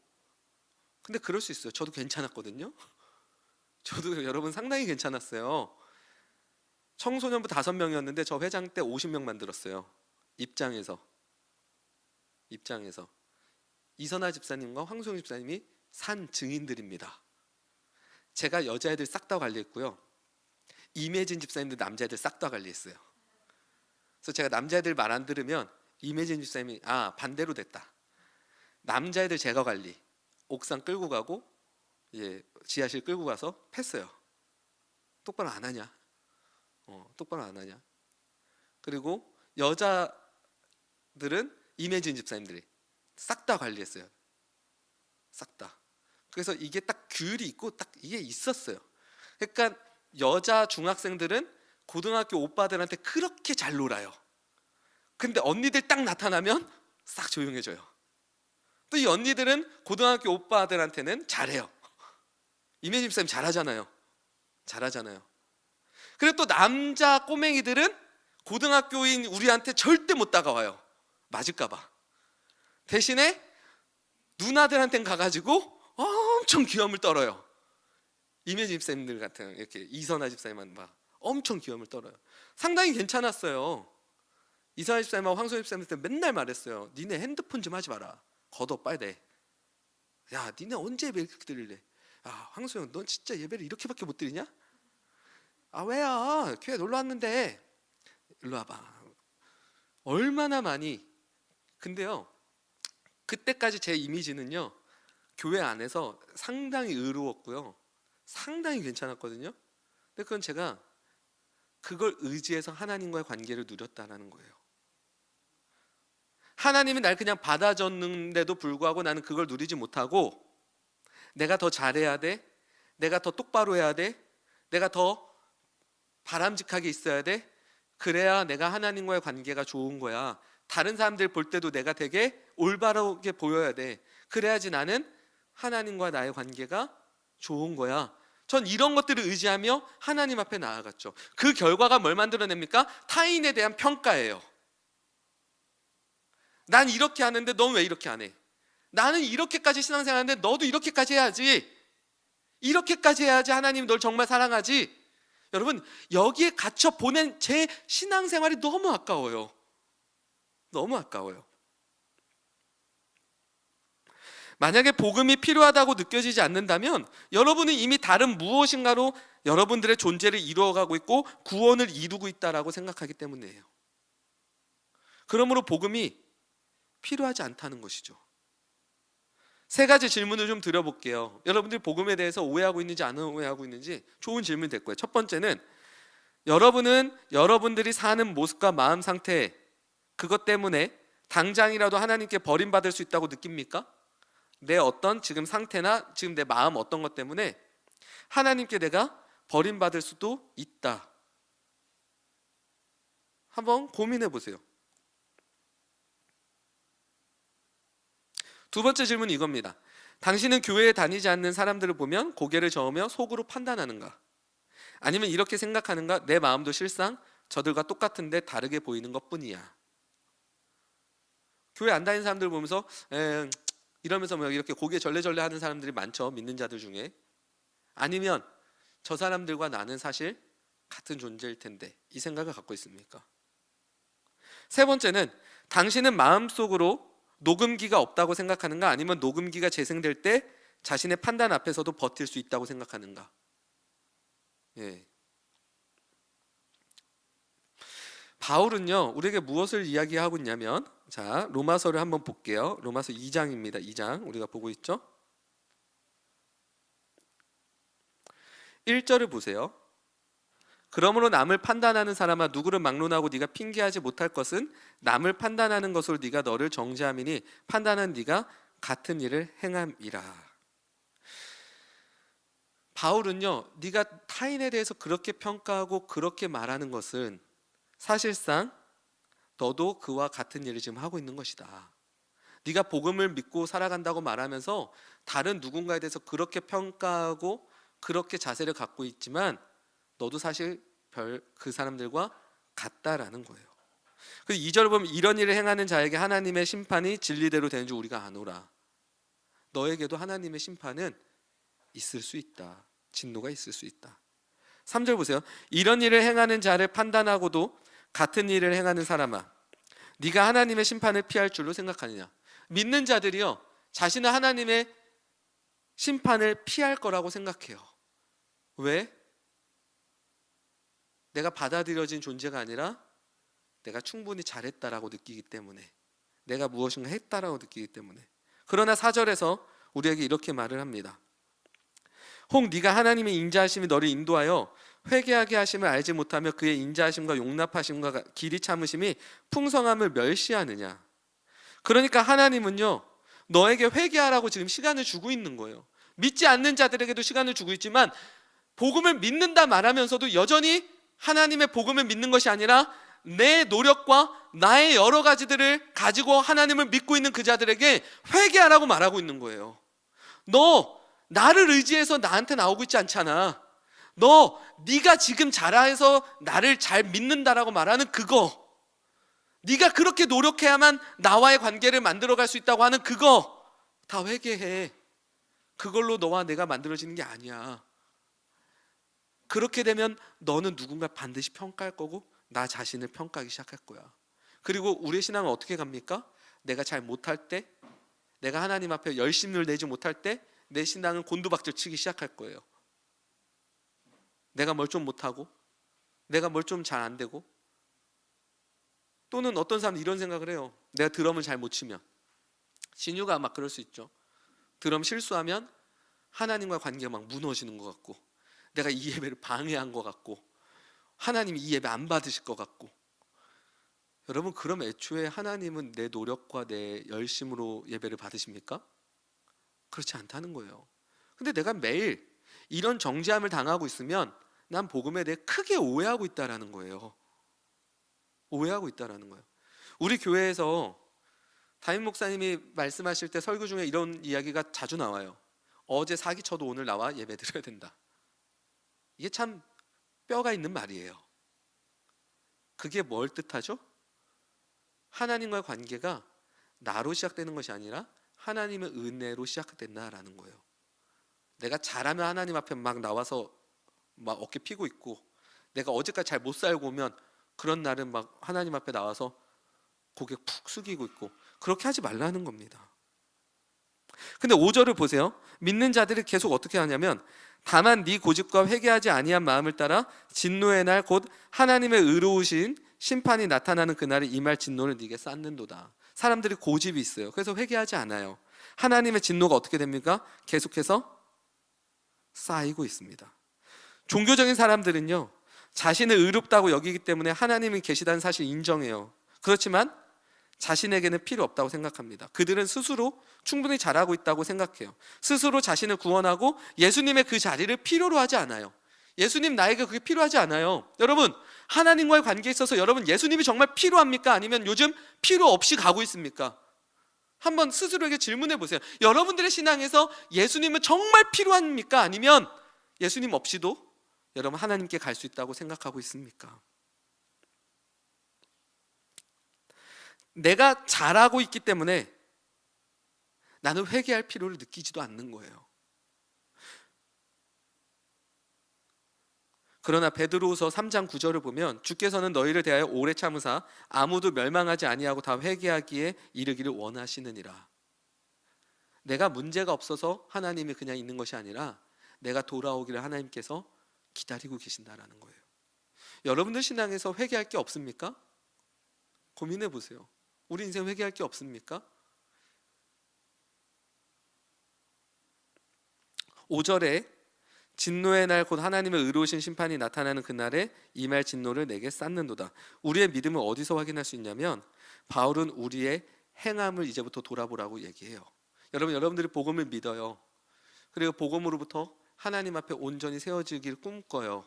근데 그럴 수 있어요. 저도 괜찮았거든요. 저도 여러분 상당히 괜찮았어요. 청소년부 5명이었는데 저 회장 때 50명 만들었어요. 입장에서 이선아 집사님과 황소영 집사님이 산 증인들입니다. 제가 여자애들 싹 다 관리했고요. 임혜진 집사님도 남자애들 싹 다 관리했어요. 그래서 제가 남자애들 말 안 들으면 임혜진 집사님이 반대로 됐다. 남자애들 제가 관리, 옥상 끌고 가고 지하실 끌고 가서 팼어요. 똑바로 안 하냐? 똑바로 안 하냐? 그리고 여자들은 임혜진 집사님들이 싹 다 관리했어요. 싹 다. 그래서 이게 딱 규율이 있고 딱 이게 있었어요. 그러니까 여자 중학생들은 고등학교 오빠들한테 그렇게 잘 놀아요. 근데 언니들 딱 나타나면 싹 조용해져요. 또 이 언니들은 고등학교 오빠들한테는 잘해요. 임혜진 집사님 잘하잖아요. 잘하잖아요. 그리고 또 남자 꼬맹이들은 고등학교인 우리한테 절대 못 다가와요. 맞을까봐. 대신에 누나들한테는 가가지고 엄청 귀염을 떨어요. 임혜진 집사님들 같은 이렇게 이선아 집사님만 봐. 엄청 귀염을 떨어요. 상당히 괜찮았어요. 이선아 집사님하고 황소희 집사님한테 맨날 말했어요. 니네 핸드폰 좀 하지 마라. 걷어 빨리 내. 야 니네 언제 예배 이렇게 드릴래? 야 황소영 넌 진짜 예배를 이렇게밖에 못 드리냐? 아 왜야 교회 놀러 왔는데. 일로 와봐. 얼마나 많이. 근데요 그때까지 제 이미지는요 교회 안에서 상당히 의로웠고요 상당히 괜찮았거든요. 근데 그건 제가 그걸 의지해서 하나님과의 관계를 누렸다는 거예요. 하나님이 날 그냥 받아줬는데도 불구하고 나는 그걸 누리지 못하고 내가 더 잘해야 돼, 내가 더 똑바로 해야 돼, 내가 더 바람직하게 있어야 돼. 그래야 내가 하나님과의 관계가 좋은 거야. 다른 사람들 볼 때도 내가 되게 올바르게 보여야 돼. 그래야지 나는 하나님과 나의 관계가 좋은 거야. 전 이런 것들을 의지하며 하나님 앞에 나아갔죠. 그 결과가 뭘 만들어냅니까? 타인에 대한 평가예요. 난 이렇게 하는데 넌 왜 이렇게 안 해? 나는 이렇게까지 신앙생활하는데 너도 이렇게까지 해야지. 이렇게까지 해야지 하나님이 널 정말 사랑하지. 여러분 여기에 갇혀 보낸 제 신앙생활이 너무 아까워요. 너무 아까워요. 만약에 복음이 필요하다고 느껴지지 않는다면 여러분은 이미 다른 무엇인가로 여러분들의 존재를 이루어가고 있고 구원을 이루고 있다라고 생각하기 때문이에요. 그러므로 복음이 필요하지 않다는 것이죠. 세 가지 질문을 좀 드려볼게요. 여러분들이 복음에 대해서 오해하고 있는지 안 오해하고 있는지 좋은 질문이 될 거예요. 첫 번째는 여러분은 여러분들이 사는 모습과 마음 상태 그것 때문에 당장이라도 하나님께 버림받을 수 있다고 느낍니까? 내 어떤 지금 상태나 지금 내 마음 어떤 것 때문에 하나님께 내가 버림받을 수도 있다. 한번 고민해 보세요. 두 번째 질문은 이겁니다. 당신은 교회에 다니지 않는 사람들을 보면 고개를 저으며 속으로 판단하는가? 아니면 이렇게 생각하는가? 내 마음도 실상 저들과 똑같은데 다르게 보이는 것뿐이야. 교회 안 다니는 사람들 보면서 이러면서 뭐 이렇게 고개 절레절레 하는 사람들이 많죠. 믿는 자들 중에. 아니면 저 사람들과 나는 사실 같은 존재일 텐데 이 생각을 갖고 있습니까? 세 번째는 당신은 마음속으로 녹음기가 없다고 생각하는가? 아니면 녹음기가 재생될 때 자신의 판단 앞에서도 버틸 수 있다고 생각하는가? 바울은요 우리에게 무엇을 이야기하고 있냐면 자 로마서를 한번 볼게요. 로마서 2장입니다. 2장 우리가 보고 있죠. 1절을 보세요. 그러므로 남을 판단하는 사람아 누구를 막론하고 네가 핑계하지 못할 것은 남을 판단하는 것으로 네가 너를 정죄함이니 판단한 네가 같은 일을 행함이라. 바울은요 네가 타인에 대해서 그렇게 평가하고 그렇게 말하는 것은 사실상 너도 그와 같은 일을 지금 하고 있는 것이다. 네가 복음을 믿고 살아간다고 말하면서 다른 누군가에 대해서 그렇게 평가하고 그렇게 자세를 갖고 있지만 너도 사실 그 사람들과 같다라는 거예요. 그래서 2절을 보면 이런 일을 행하는 자에게 하나님의 심판이 진리대로 되는 줄 우리가 아노라. 너에게도 하나님의 심판은 있을 수 있다. 진노가 있을 수 있다. 3절 보세요. 이런 일을 행하는 자를 판단하고도 같은 일을 행하는 사람아 네가 하나님의 심판을 피할 줄로 생각하느냐. 믿는 자들이요 자신은 하나님의 심판을 피할 거라고 생각해요. 왜? 내가 받아들여진 존재가 아니라 내가 충분히 잘했다라고 느끼기 때문에 내가 무엇인가 했다라고 느끼기 때문에. 그러나 4절에서 우리에게 이렇게 말을 합니다. 혹 네가 하나님의 인자하심이 너를 인도하여 회개하게 하심을 알지 못하며 그의 인자하심과 용납하심과 길이 참으심이 풍성함을 멸시하느냐. 그러니까 하나님은요, 너에게 회개하라고 지금 시간을 주고 있는 거예요. 믿지 않는 자들에게도 시간을 주고 있지만 복음을 믿는다 말하면서도 여전히 하나님의 복음을 믿는 것이 아니라 내 노력과 나의 여러 가지들을 가지고 하나님을 믿고 있는 그 자들에게 회개하라고 말하고 있는 거예요. 너 나를 의지해서 나한테 나오고 있지 않잖아. 너 네가 지금 잘해서 나를 잘 믿는다라고 말하는 그거, 네가 그렇게 노력해야만 나와의 관계를 만들어갈 수 있다고 하는 그거 다 회개해. 그걸로 너와 내가 만들어지는 게 아니야. 그렇게 되면 너는 누군가 반드시 평가할 거고 나 자신을 평가하기 시작할 거야. 그리고 우리의 신앙은 어떻게 갑니까? 내가 잘 못할 때, 내가 하나님 앞에 열심을 내지 못할 때 내 신앙은 곤두박질 치기 시작할 거예요. 내가 뭘 좀 못하고, 내가 뭘 좀 잘 안 되고, 또는 어떤 사람은 이런 생각을 해요. 내가 드럼을 잘 못 치면, 신유가 막 그럴 수 있죠. 드럼 실수하면 하나님과 관계가 막 무너지는 것 같고, 내가 이 예배를 방해한 것 같고, 하나님이 이 예배 안 받으실 것 같고. 여러분, 그럼 애초에 하나님은 내 노력과 내 열심으로 예배를 받으십니까? 그렇지 않다는 거예요. 근데 내가 매일 이런 정죄함을 당하고 있으면 난 복음에 대해 크게 오해하고 있다라는 거예요. 오해하고 있다라는 거예요. 우리 교회에서 담임 목사님이 말씀하실 때 설교 중에 이런 이야기가 자주 나와요. 어제 사기 쳐도 오늘 나와 예배 드려야 된다. 이게 참 뼈가 있는 말이에요. 그게 뭘 뜻하죠? 하나님과의 관계가 나로 시작되는 것이 아니라 하나님의 은혜로 시작된다라는 거예요. 내가 잘하면 하나님 앞에 막 나와서 막 어깨 피고 있고, 내가 어제까지 잘 못 살고 오면 그런 날은 막 하나님 앞에 나와서 고개 푹 숙이고 있고, 그렇게 하지 말라는 겁니다. 근데 5절을 보세요. 믿는 자들이 계속 어떻게 하냐면, 다만 네 고집과 회개하지 아니한 마음을 따라 진노의 날 곧 하나님의 의로우신 심판이 나타나는 그날에 임할 진노를 네게 쌓는도다. 사람들이 고집이 있어요. 그래서 회개하지 않아요. 하나님의 진노가 어떻게 됩니까? 계속해서 쌓이고 있습니다. 종교적인 사람들은요, 자신을 의롭다고 여기기 때문에 하나님이 계시다는 사실을 인정해요. 그렇지만 자신에게는 필요 없다고 생각합니다. 그들은 스스로 충분히 잘하고 있다고 생각해요. 스스로 자신을 구원하고 예수님의 그 자리를 필요로 하지 않아요. 예수님 나에게 그게 필요하지 않아요. 여러분, 하나님과의 관계에 있어서 여러분 예수님이 정말 필요합니까? 아니면 요즘 필요 없이 가고 있습니까? 한번 스스로에게 질문해 보세요. 여러분들의 신앙에서 예수님은 정말 필요합니까? 아니면 예수님 없이도 여러분 하나님께 갈 수 있다고 생각하고 있습니까? 내가 잘하고 있기 때문에 나는 회개할 필요를 느끼지도 않는 거예요. 그러나 베드로후서 3장 9절을 보면 주께서는 너희를 대하여 오래 참으사 아무도 멸망하지 아니하고 다 회개하기에 이르기를 원하시느니라. 내가 문제가 없어서 하나님이 그냥 있는 것이 아니라 내가 돌아오기를 하나님께서 기다리고 계신다라는 거예요. 여러분들 신앙에서 회개할 게 없습니까? 고민해 보세요. 우리 인생 회개할 게 없습니까? 5절에 진노의 날 곧 하나님의 의로우신 심판이 나타나는 그날에 임할 진노를 내게 쌓는도다. 우리의 믿음을 어디서 확인할 수 있냐면 바울은 우리의 행함을 이제부터 돌아보라고 얘기해요. 여러분들이 복음을 믿어요. 그리고 복음으로부터 하나님 앞에 온전히 세워지기를 꿈꿔요.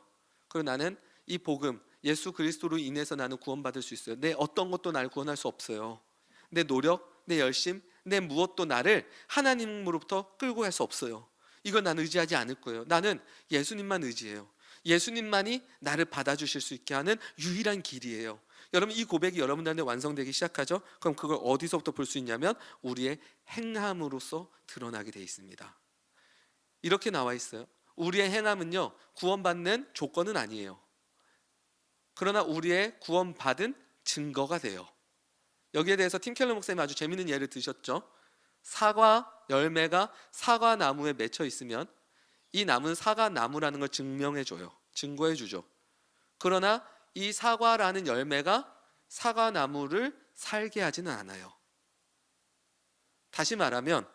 그리고 나는 이 복음 예수 그리스도로 인해서 나는 구원받을 수 있어요. 내 어떤 것도 나를 구원할 수 없어요. 내 노력, 내 열심, 내 무엇도 나를 하나님으로부터 끌고 갈 수 없어요. 이건 나는 의지하지 않을 거예요. 나는 예수님만 의지해요. 예수님만이 나를 받아주실 수 있게 하는 유일한 길이에요. 여러분, 이 고백이 여러분들한테 완성되기 시작하죠? 그럼 그걸 어디서부터 볼 수 있냐면 우리의 행함으로써 드러나게 돼 있습니다. 이렇게 나와 있어요. 우리의 행함은요, 구원받는 조건은 아니에요. 그러나 우리의 구원받은 증거가 돼요. 여기에 대해서 팀 켈러 목사님이 아주 재밌는 예를 드셨죠. 사과 열매가 사과 나무에 맺혀 있으면 이 나무는 사과 나무라는 걸 증명해 줘요. 증거해 주죠. 그러나 이 사과라는 열매가 사과 나무를 살게 하지는 않아요. 다시 말하면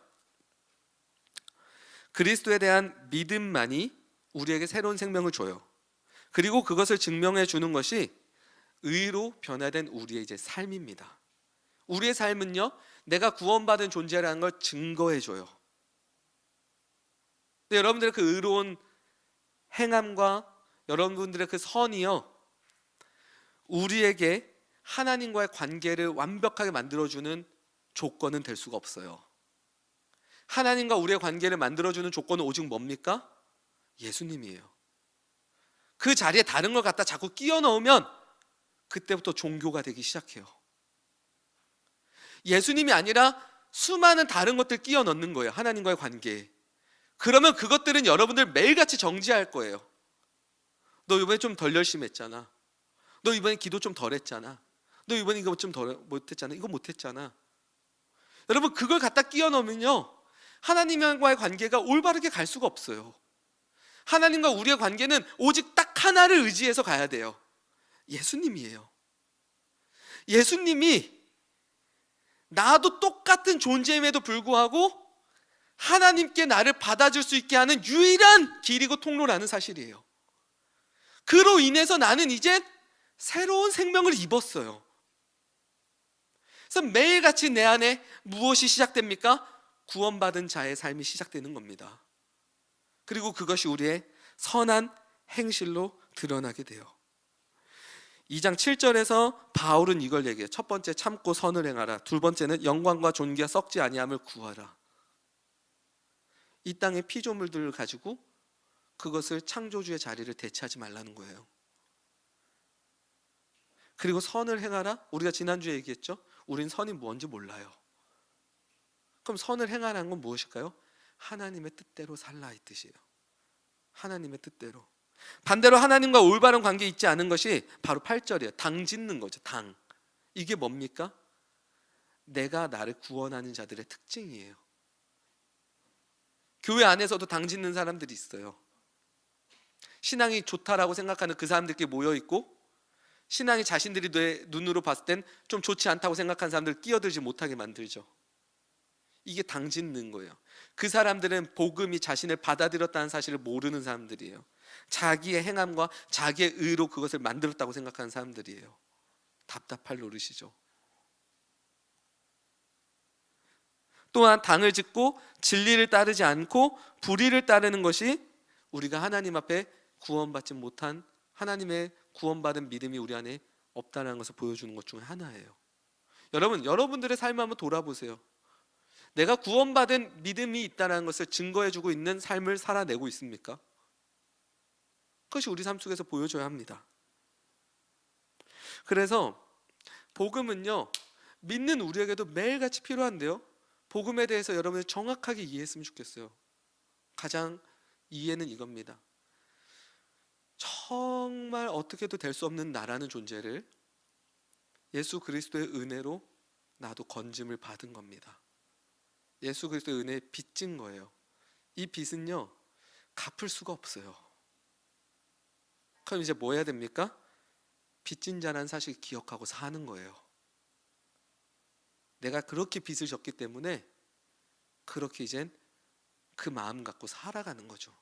그리스도에 대한 믿음만이 우리에게 새로운 생명을 줘요. 그리고 그것을 증명해 주는 것이 의로 변화된 우리의 이제 삶입니다. 우리의 삶은요, 내가 구원받은 존재라는 걸 증거해 줘요. 근데 여러분들의 그 의로운 행함과 여러분들의 그 선이요, 우리에게 하나님과의 관계를 완벽하게 만들어주는 조건은 될 수가 없어요. 하나님과 우리의 관계를 만들어주는 조건은 오직 뭡니까? 예수님이에요. 그 자리에 다른 걸 갖다 자꾸 끼워 넣으면 그때부터 종교가 되기 시작해요. 예수님이 아니라 수많은 다른 것들 끼워 넣는 거예요. 하나님과의 관계에. 그러면 그것들은 여러분들 매일같이 정지할 거예요. 너 이번에 좀 덜 열심히 했잖아. 너 이번에 기도 좀 덜 했잖아. 너 이번에 이거 좀 덜 못했잖아. 이거 못했잖아. 여러분, 그걸 갖다 끼워 넣으면요, 하나님과의 관계가 올바르게 갈 수가 없어요. 하나님과 우리의 관계는 오직 딱 하나를 의지해서 가야 돼요. 예수님이에요. 예수님이 나도 똑같은 존재임에도 불구하고 하나님께 나를 받아줄 수 있게 하는 유일한 길이고 통로라는 사실이에요. 그로 인해서 나는 이제 새로운 생명을 입었어요. 그래서 매일같이 내 안에 무엇이 시작됩니까? 구원받은 자의 삶이 시작되는 겁니다. 그리고 그것이 우리의 선한 행실로 드러나게 돼요. 2장 7절에서 바울은 이걸 얘기해요. 첫 번째, 참고 선을 행하라. 두 번째는 영광과 존귀가 썩지 아니함을 구하라. 이 땅의 피조물들을 가지고 그것을 창조주의 자리를 대체하지 말라는 거예요. 그리고 선을 행하라. 우리가 지난주에 얘기했죠. 우린 선이 뭔지 몰라요. 그럼 선을 행하라는 건 무엇일까요? 하나님의 뜻대로 살라, 이 뜻이에요. 하나님의 뜻대로. 반대로 하나님과 올바른 관계에 있지 않은 것이 바로 8절이에요. 당 짓는 거죠. 당. 이게 뭡니까? 내가 나를 구원하는 자들의 특징이에요. 교회 안에서도 당 짓는 사람들이 있어요. 신앙이 좋다라고 생각하는 그 사람들끼리 모여있고, 신앙이 자신들이 내 눈으로 봤을 땐 좀 좋지 않다고 생각하는 사람들을 끼어들지 못하게 만들죠. 이게 당 짓는 거예요. 그 사람들은 복음이 자신을 받아들였다는 사실을 모르는 사람들이에요. 자기의 행함과 자기의 의로 그것을 만들었다고 생각하는 사람들이에요. 답답할 노릇이죠. 또한 당을 짓고 진리를 따르지 않고 불의를 따르는 것이 우리가 하나님 앞에 구원받지 못한, 하나님의 구원받은 믿음이 우리 안에 없다는 것을 보여주는 것 중에 하나예요. 여러분들의 삶을 한번 돌아보세요. 내가 구원받은 믿음이 있다는 것을 증거해주고 있는 삶을 살아내고 있습니까? 그것이 우리 삶 속에서 보여줘야 합니다. 그래서 복음은요, 믿는 우리에게도 매일같이 필요한데요, 복음에 대해서 여러분이 정확하게 이해했으면 좋겠어요. 가장 이해는 이겁니다. 정말 어떻게도 될 수 없는 나라는 존재를 예수 그리스도의 은혜로 나도 건짐을 받은 겁니다. 예수 그리스도의 은혜에 빚진 거예요. 이 빚은요, 갚을 수가 없어요. 그럼 이제 뭐 해야 됩니까? 빚진 자라는 사실을 기억하고 사는 거예요. 내가 그렇게 빚을 졌기 때문에 그렇게 이젠 그 마음 갖고 살아가는 거죠.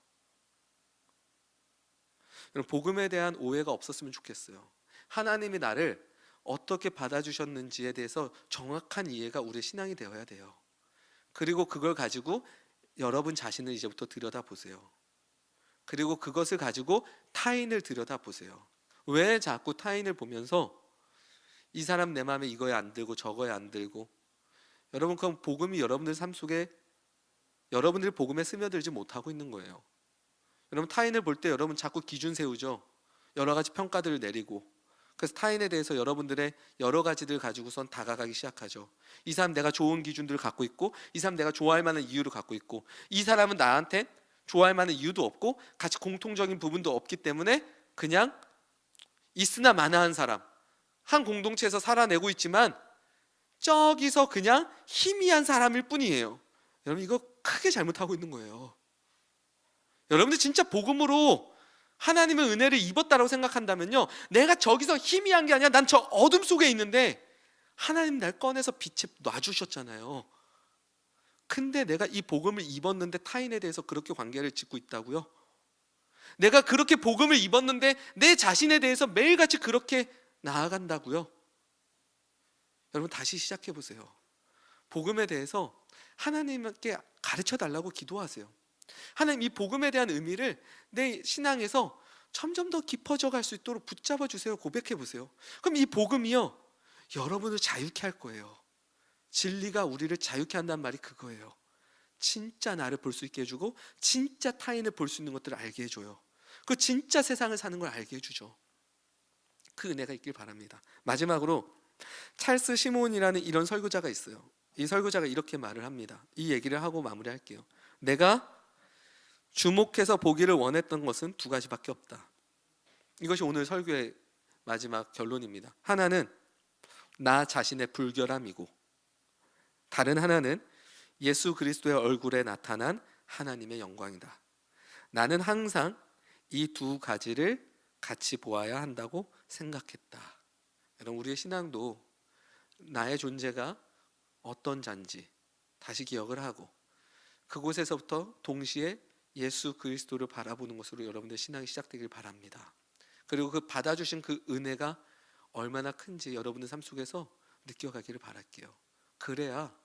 여러분, 복음에 대한 오해가 없었으면 좋겠어요. 하나님이 나를 어떻게 받아주셨는지에 대해서 정확한 이해가 우리의 신앙이 되어야 돼요. 그리고 그걸 가지고 여러분 자신을 이제부터 들여다보세요. 그리고 그것을 가지고 타인을 들여다보세요. 왜 자꾸 타인을 보면서 이 사람 내 마음에 이거에 안 들고 저거에 안 들고, 여러분, 그럼 복음이 여러분들 삶 속에, 여러분들이 복음에 스며들지 못하고 있는 거예요. 여러분, 타인을 볼 때 여러분 자꾸 기준 세우죠. 여러 가지 평가들을 내리고, 그래서 타인에 대해서 여러분들의 여러 가지들 가지고선 다가가기 시작하죠. 이 사람 내가 좋은 기준들을 갖고 있고, 이 사람 내가 좋아할 만한 이유를 갖고 있고, 이 사람은 나한테 좋아할 만한 이유도 없고 같이 공통적인 부분도 없기 때문에 그냥 있으나 마나한 사람, 한 공동체에서 살아내고 있지만 저기서 그냥 희미한 사람일 뿐이에요. 여러분, 이거 크게 잘못하고 있는 거예요. 여러분들 진짜 복음으로 하나님의 은혜를 입었다고 생각한다면요, 내가 저기서 희미한 게 아니라 난 저 어둠 속에 있는데 하나님 날 꺼내서 빛에 놔주셨잖아요. 근데 내가 이 복음을 입었는데 타인에 대해서 그렇게 관계를 짓고 있다고요? 내가 그렇게 복음을 입었는데 내 자신에 대해서 매일같이 그렇게 나아간다고요? 여러분 다시 시작해 보세요. 복음에 대해서 하나님께 가르쳐 달라고 기도하세요. 하나님, 이 복음에 대한 의미를 내 신앙에서 점점 더 깊어져 갈 수 있도록 붙잡아 주세요. 고백해 보세요. 그럼 이 복음이요, 여러분을 자유케 할 거예요. 진리가 우리를 자유케 한다는 말이 그거예요. 진짜 나를 볼 수 있게 해주고 진짜 타인을 볼 수 있는 것들을 알게 해줘요. 그 진짜 세상을 사는 걸 알게 해주죠. 그 은혜가 있길 바랍니다. 마지막으로 찰스 시몬이라는 이런 설교자가 있어요. 이 설교자가 이렇게 말을 합니다. 이 얘기를 하고 마무리할게요. 내가 주목해서 보기를 원했던 것은 두 가지밖에 없다. 이것이 오늘 설교의 마지막 결론입니다. 하나는 나 자신의 불결함이고, 다른 하나는 예수 그리스도의 얼굴에 나타난 하나님의 영광이다. 나는 항상 이 두 가지를 같이 보아야 한다고 생각했다. 여러분, 우리의 신앙도 나의 존재가 어떤 자인지 다시 기억을 하고, 그곳에서부터 동시에 예수 그리스도를 바라보는 것으로 여러분들 신앙이 시작되길 바랍니다. 그리고 그 받아주신 그 은혜가 얼마나 큰지 여러분의 삶 속에서 느껴가기를 바랄게요. 그래야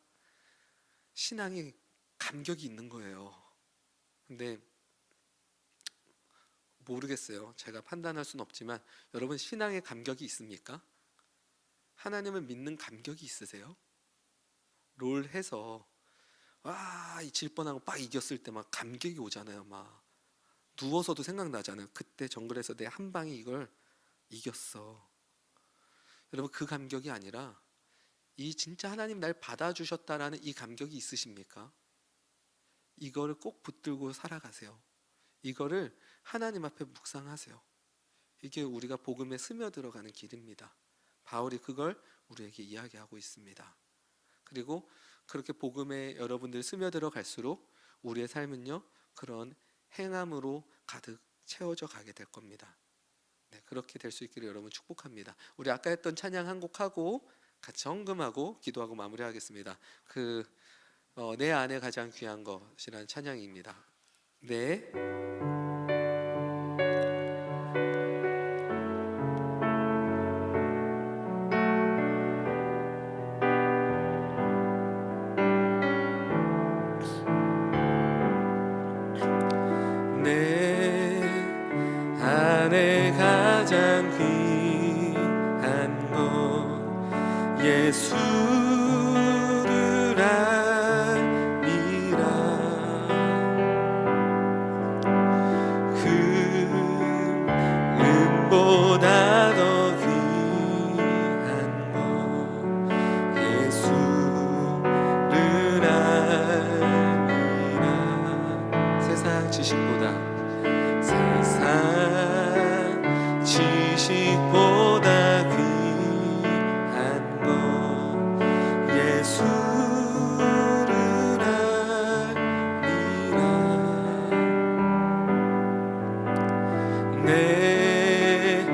신앙이 감격이 있는 거예요. 근데 모르겠어요. 제가 판단할 수는 없지만 여러분, 신앙의 감격이 있습니까? 하나님을 믿는 감격이 있으세요? 롤 해서 질 뻔하고 빡 이겼을 때 막 감격이 오잖아요. 막 누워서도 생각나잖아요. 그때 정글에서 내 한 방이 이걸 이겼어. 여러분, 그 감격이 아니라 이 진짜 하나님 날 받아주셨다라는 이 감격이 있으십니까? 이거를 꼭 붙들고 살아가세요. 이거를 하나님 앞에 묵상하세요. 이게 우리가 복음에 스며들어가는 길입니다. 바울이 그걸 우리에게 이야기하고 있습니다. 그리고 그렇게 복음에 여러분들 스며들어 갈수록 우리의 삶은요, 그런 행함으로 가득 채워져 가게 될 겁니다. 네, 그렇게 될 수 있기를 여러분 축복합니다. 우리 아까 했던 찬양 한 곡 하고 같이 헌금하고 기도하고 마무리하겠습니다. 내 안에 가장 귀한 것이라는 찬양입니다. 네. 내 안에 가장 귀한 것 예수를 아니라. 그 음보다 더 귀한 것 예수를 아니라. 세상 지식보다 귀한 것 예수를 아니라. 내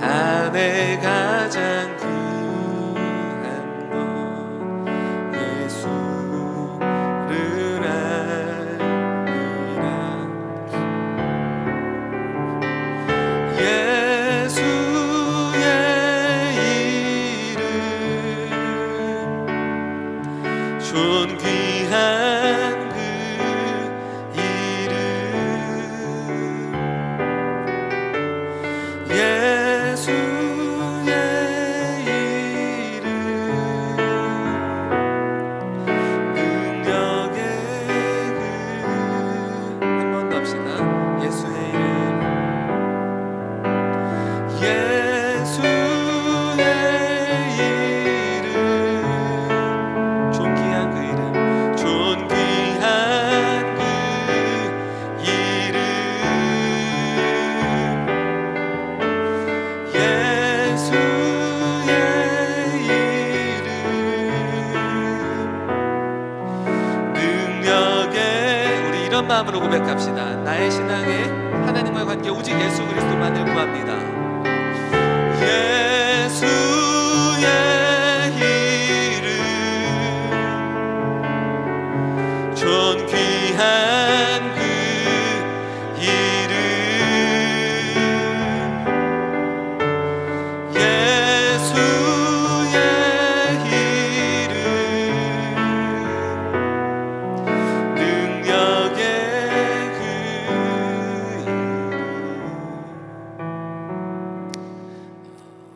안에 가장 귀한 것 예수를 아니라. 예수의 이름 존귀한 그 이름 예수의 이름 능력의 한 번 더 합시다. 예수의 이름 예수의 이름 존귀한 그 이름 존귀한 그 이름 예수의 이름 능력의. 우리 이런 마음으로 고백합시다. 나의 신앙에 하나님과의 관계 오직 예수 그리스도만을 구합니다. 예수의 이름 귀한 그 이름 예수의 이름 능력의 그 이름.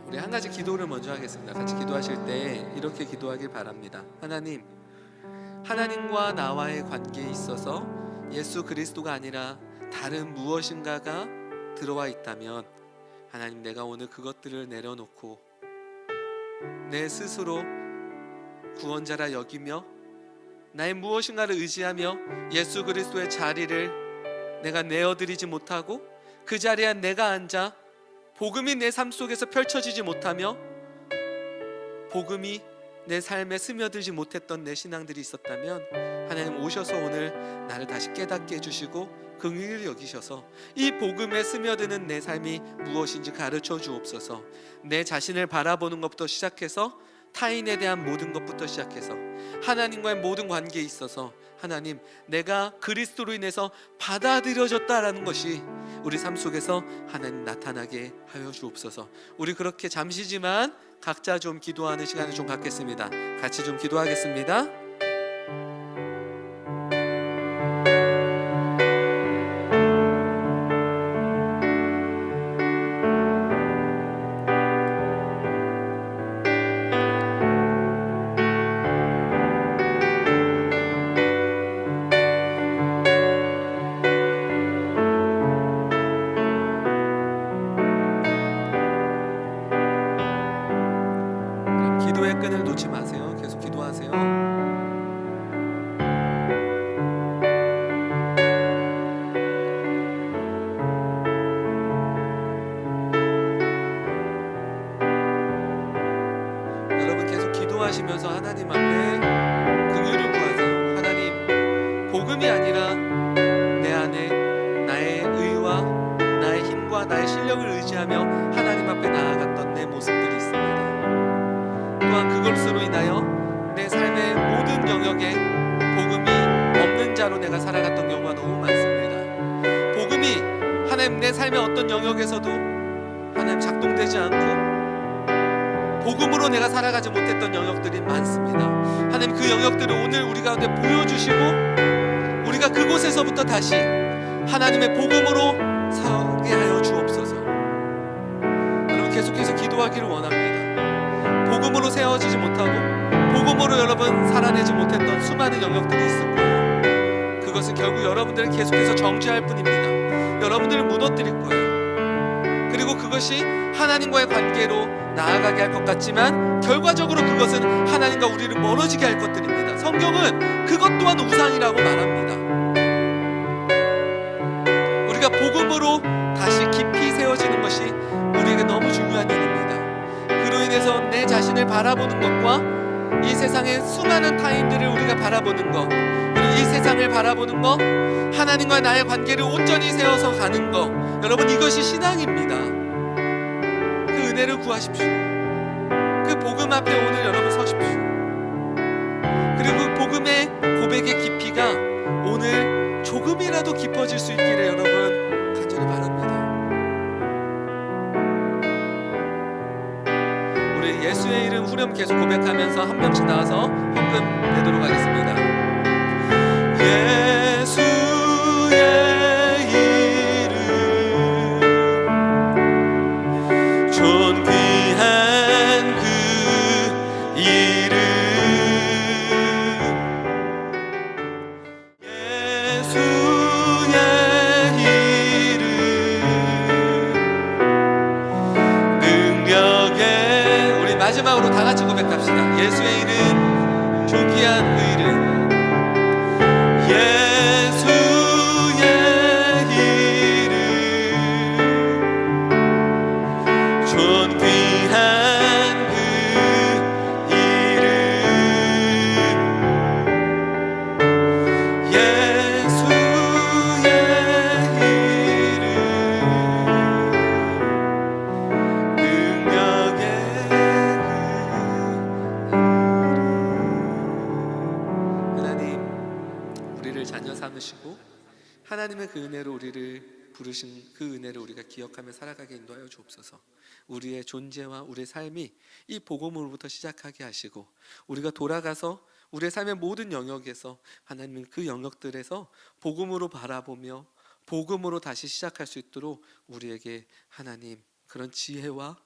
우리 한 가지 기도를 먼저 하겠습니다. 같이 기도하실 때 이렇게 기도하길 바랍니다. 하나님과 나와의 관계에 있어서 예수 그리스도가 아니라 다른 무엇인가가 들어와 있다면 하나님, 내가 오늘 그것들을 내려놓고 내 스스로 구원자라 여기며 나의 무엇인가를 의지하며 예수 그리스도의 자리를 내가 내어드리지 못하고 그 자리에 내가 앉아 복음이 내 삶 속에서 펼쳐지지 못하며 복음이 내 삶에 스며들지 못했던 내 신앙들이 있었다면 하나님 오셔서 오늘 나를 다시 깨닫게 해주시고 긍휼히 여기셔서 이 복음에 스며드는 내 삶이 무엇인지 가르쳐 주옵소서. 내 자신을 바라보는 것부터 시작해서 타인에 대한 모든 것부터 시작해서 하나님과의 모든 관계에 있어서 하나님, 내가 그리스도로 인해서 받아들여졌다라는 것이 우리 삶 속에서 하나님 나타나게 하여 주옵소서. 우리 그렇게 잠시지만 각자 좀 기도하는 시간을 좀 갖겠습니다. 같이 좀 기도하겠습니다. 기도의 끈을 놓지 마세요. 계속 기도하세요. 여러분 계속 기도하시면서 하나님 앞에 긍휼을 구하세요. 하나님, 복음이 아니라 내 안에 나의 의와 나의 힘과 나의 실력을 의지하며 하나님 앞에 나아갔던 내 모습들이 있습니다. 또한 그것으로 인하여 내 삶의 모든 영역에 복음이 없는 자로 내가 살아갔던 경우가 너무 많습니다. 복음이 하나님 내 삶의 어떤 영역에서도 하나님 작동되지 않고 복음으로 내가 살아가지 못했던 영역들이 많습니다. 하나님, 그 영역들을 오늘 우리 가운데 보여주시고 우리가 그곳에서부터 다시 하나님의 복음으로 서게 하여 주옵소서. 여러분 계속해서 기도하기를 원합니다. 복음으로 세워지지 못하고 복음으로 여러분 살아내지 못했던 수많은 영역들이 있을 거예요. 그것은 결국 여러분들을 계속해서 정죄할 뿐입니다. 여러분들을 무너뜨릴 거예요. 그리고 그것이 하나님과의 관계로 나아가게 할 것 같지만 결과적으로 그것은 하나님과 우리를 멀어지게 할 것들입니다. 성경은 그것 또한 우상이라고 말합니다. 우리가 복음으로 다시 깊이 세워지는 것이 우리에게 너무 중요한 일입니다. 그로 인해서 내 자신을 바라보는 것과 이 세상의 수많은 타인들을 우리가 바라보는 것, 그리고 이 세상을 바라보는 것, 하나님과 나의 관계를 온전히 세워서 가는 것, 여러분 이것이 신앙입니다. 그 은혜를 구하십시오. 그 복음 앞에 오늘 여러분 서십시오. 그리고 그 복음의 고백의 깊이가 오늘 조금이라도 깊어질 수 있기를 여러분 간절히 바랍니다. 우리 예수의 이름 후렴 계속 고백하면서 한 명씩 나와서 헌금 내도록 하겠습니다. 예수의 이름 존귀한 그 이름 예수의 이름 능력의 우리 마지막으로 다 같이 고백합시다. 예수의 이름 존귀한 그 이름 예수의 이름 존귀한 그 이름 예수의 이름 능력의 그 이름 자녀 삼으시고 하나님의 그 은혜로 우리를 부르신 그 은혜를 우리가 기억하며 살아가게 인도하여 주옵소서. 우리의 존재와 우리의 삶이 이 복음으로부터 시작하게 하시고 우리가 돌아가서 우리의 삶의 모든 영역에서 하나님 그 영역들에서 복음으로 바라보며 복음으로 다시 시작할 수 있도록 우리에게 하나님 그런 지혜와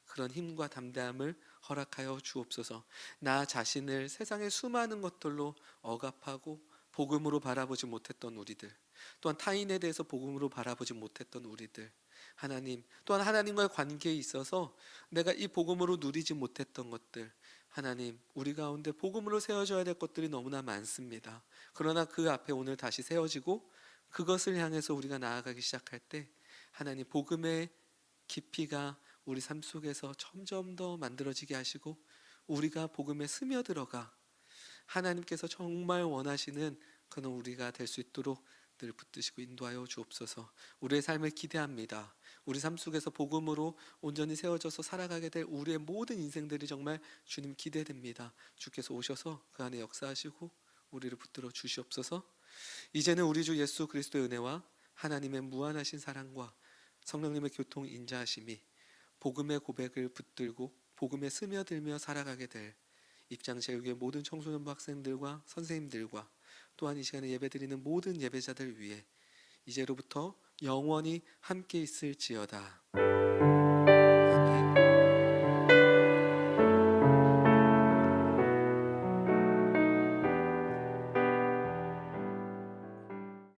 그런 힘과 담대함을 허락하여 주옵소서. 나 자신을 세상의 수많은 것들로 억압하고 복음으로 바라보지 못했던 우리들, 또한 타인에 대해서 복음으로 바라보지 못했던 우리들, 하나님 또한 하나님과의 관계에 있어서 내가 이 복음으로 누리지 못했던 것들, 하나님 우리 가운데 복음으로 세워져야 될 것들이 너무나 많습니다. 그러나 그 앞에 오늘 다시 세워지고 그것을 향해서 우리가 나아가기 시작할 때 하나님 복음의 깊이가 우리 삶 속에서 점점 더 만들어지게 하시고 우리가 복음에 스며들어가 하나님께서 정말 원하시는 그런 우리가 될 수 있도록 늘 붙드시고 인도하여 주옵소서. 우리의 삶을 기대합니다. 우리 삶 속에서 복음으로 온전히 세워져서 살아가게 될 우리의 모든 인생들이 정말 주님 기대됩니다. 주께서 오셔서 그 안에 역사하시고 우리를 붙들어 주시옵소서. 이제는 우리 주 예수 그리스도의 은혜와 하나님의 무한하신 사랑과 성령님의 교통 인자하심이 복음의 고백을 붙들고 복음에 스며들며 살아가게 될 입장제육의 모든 청소년부 학생들과 선생님들과 또한 이 시간에 예배드리는 모든 예배자들 위해 이제로부터 영원히 함께 있을지어다.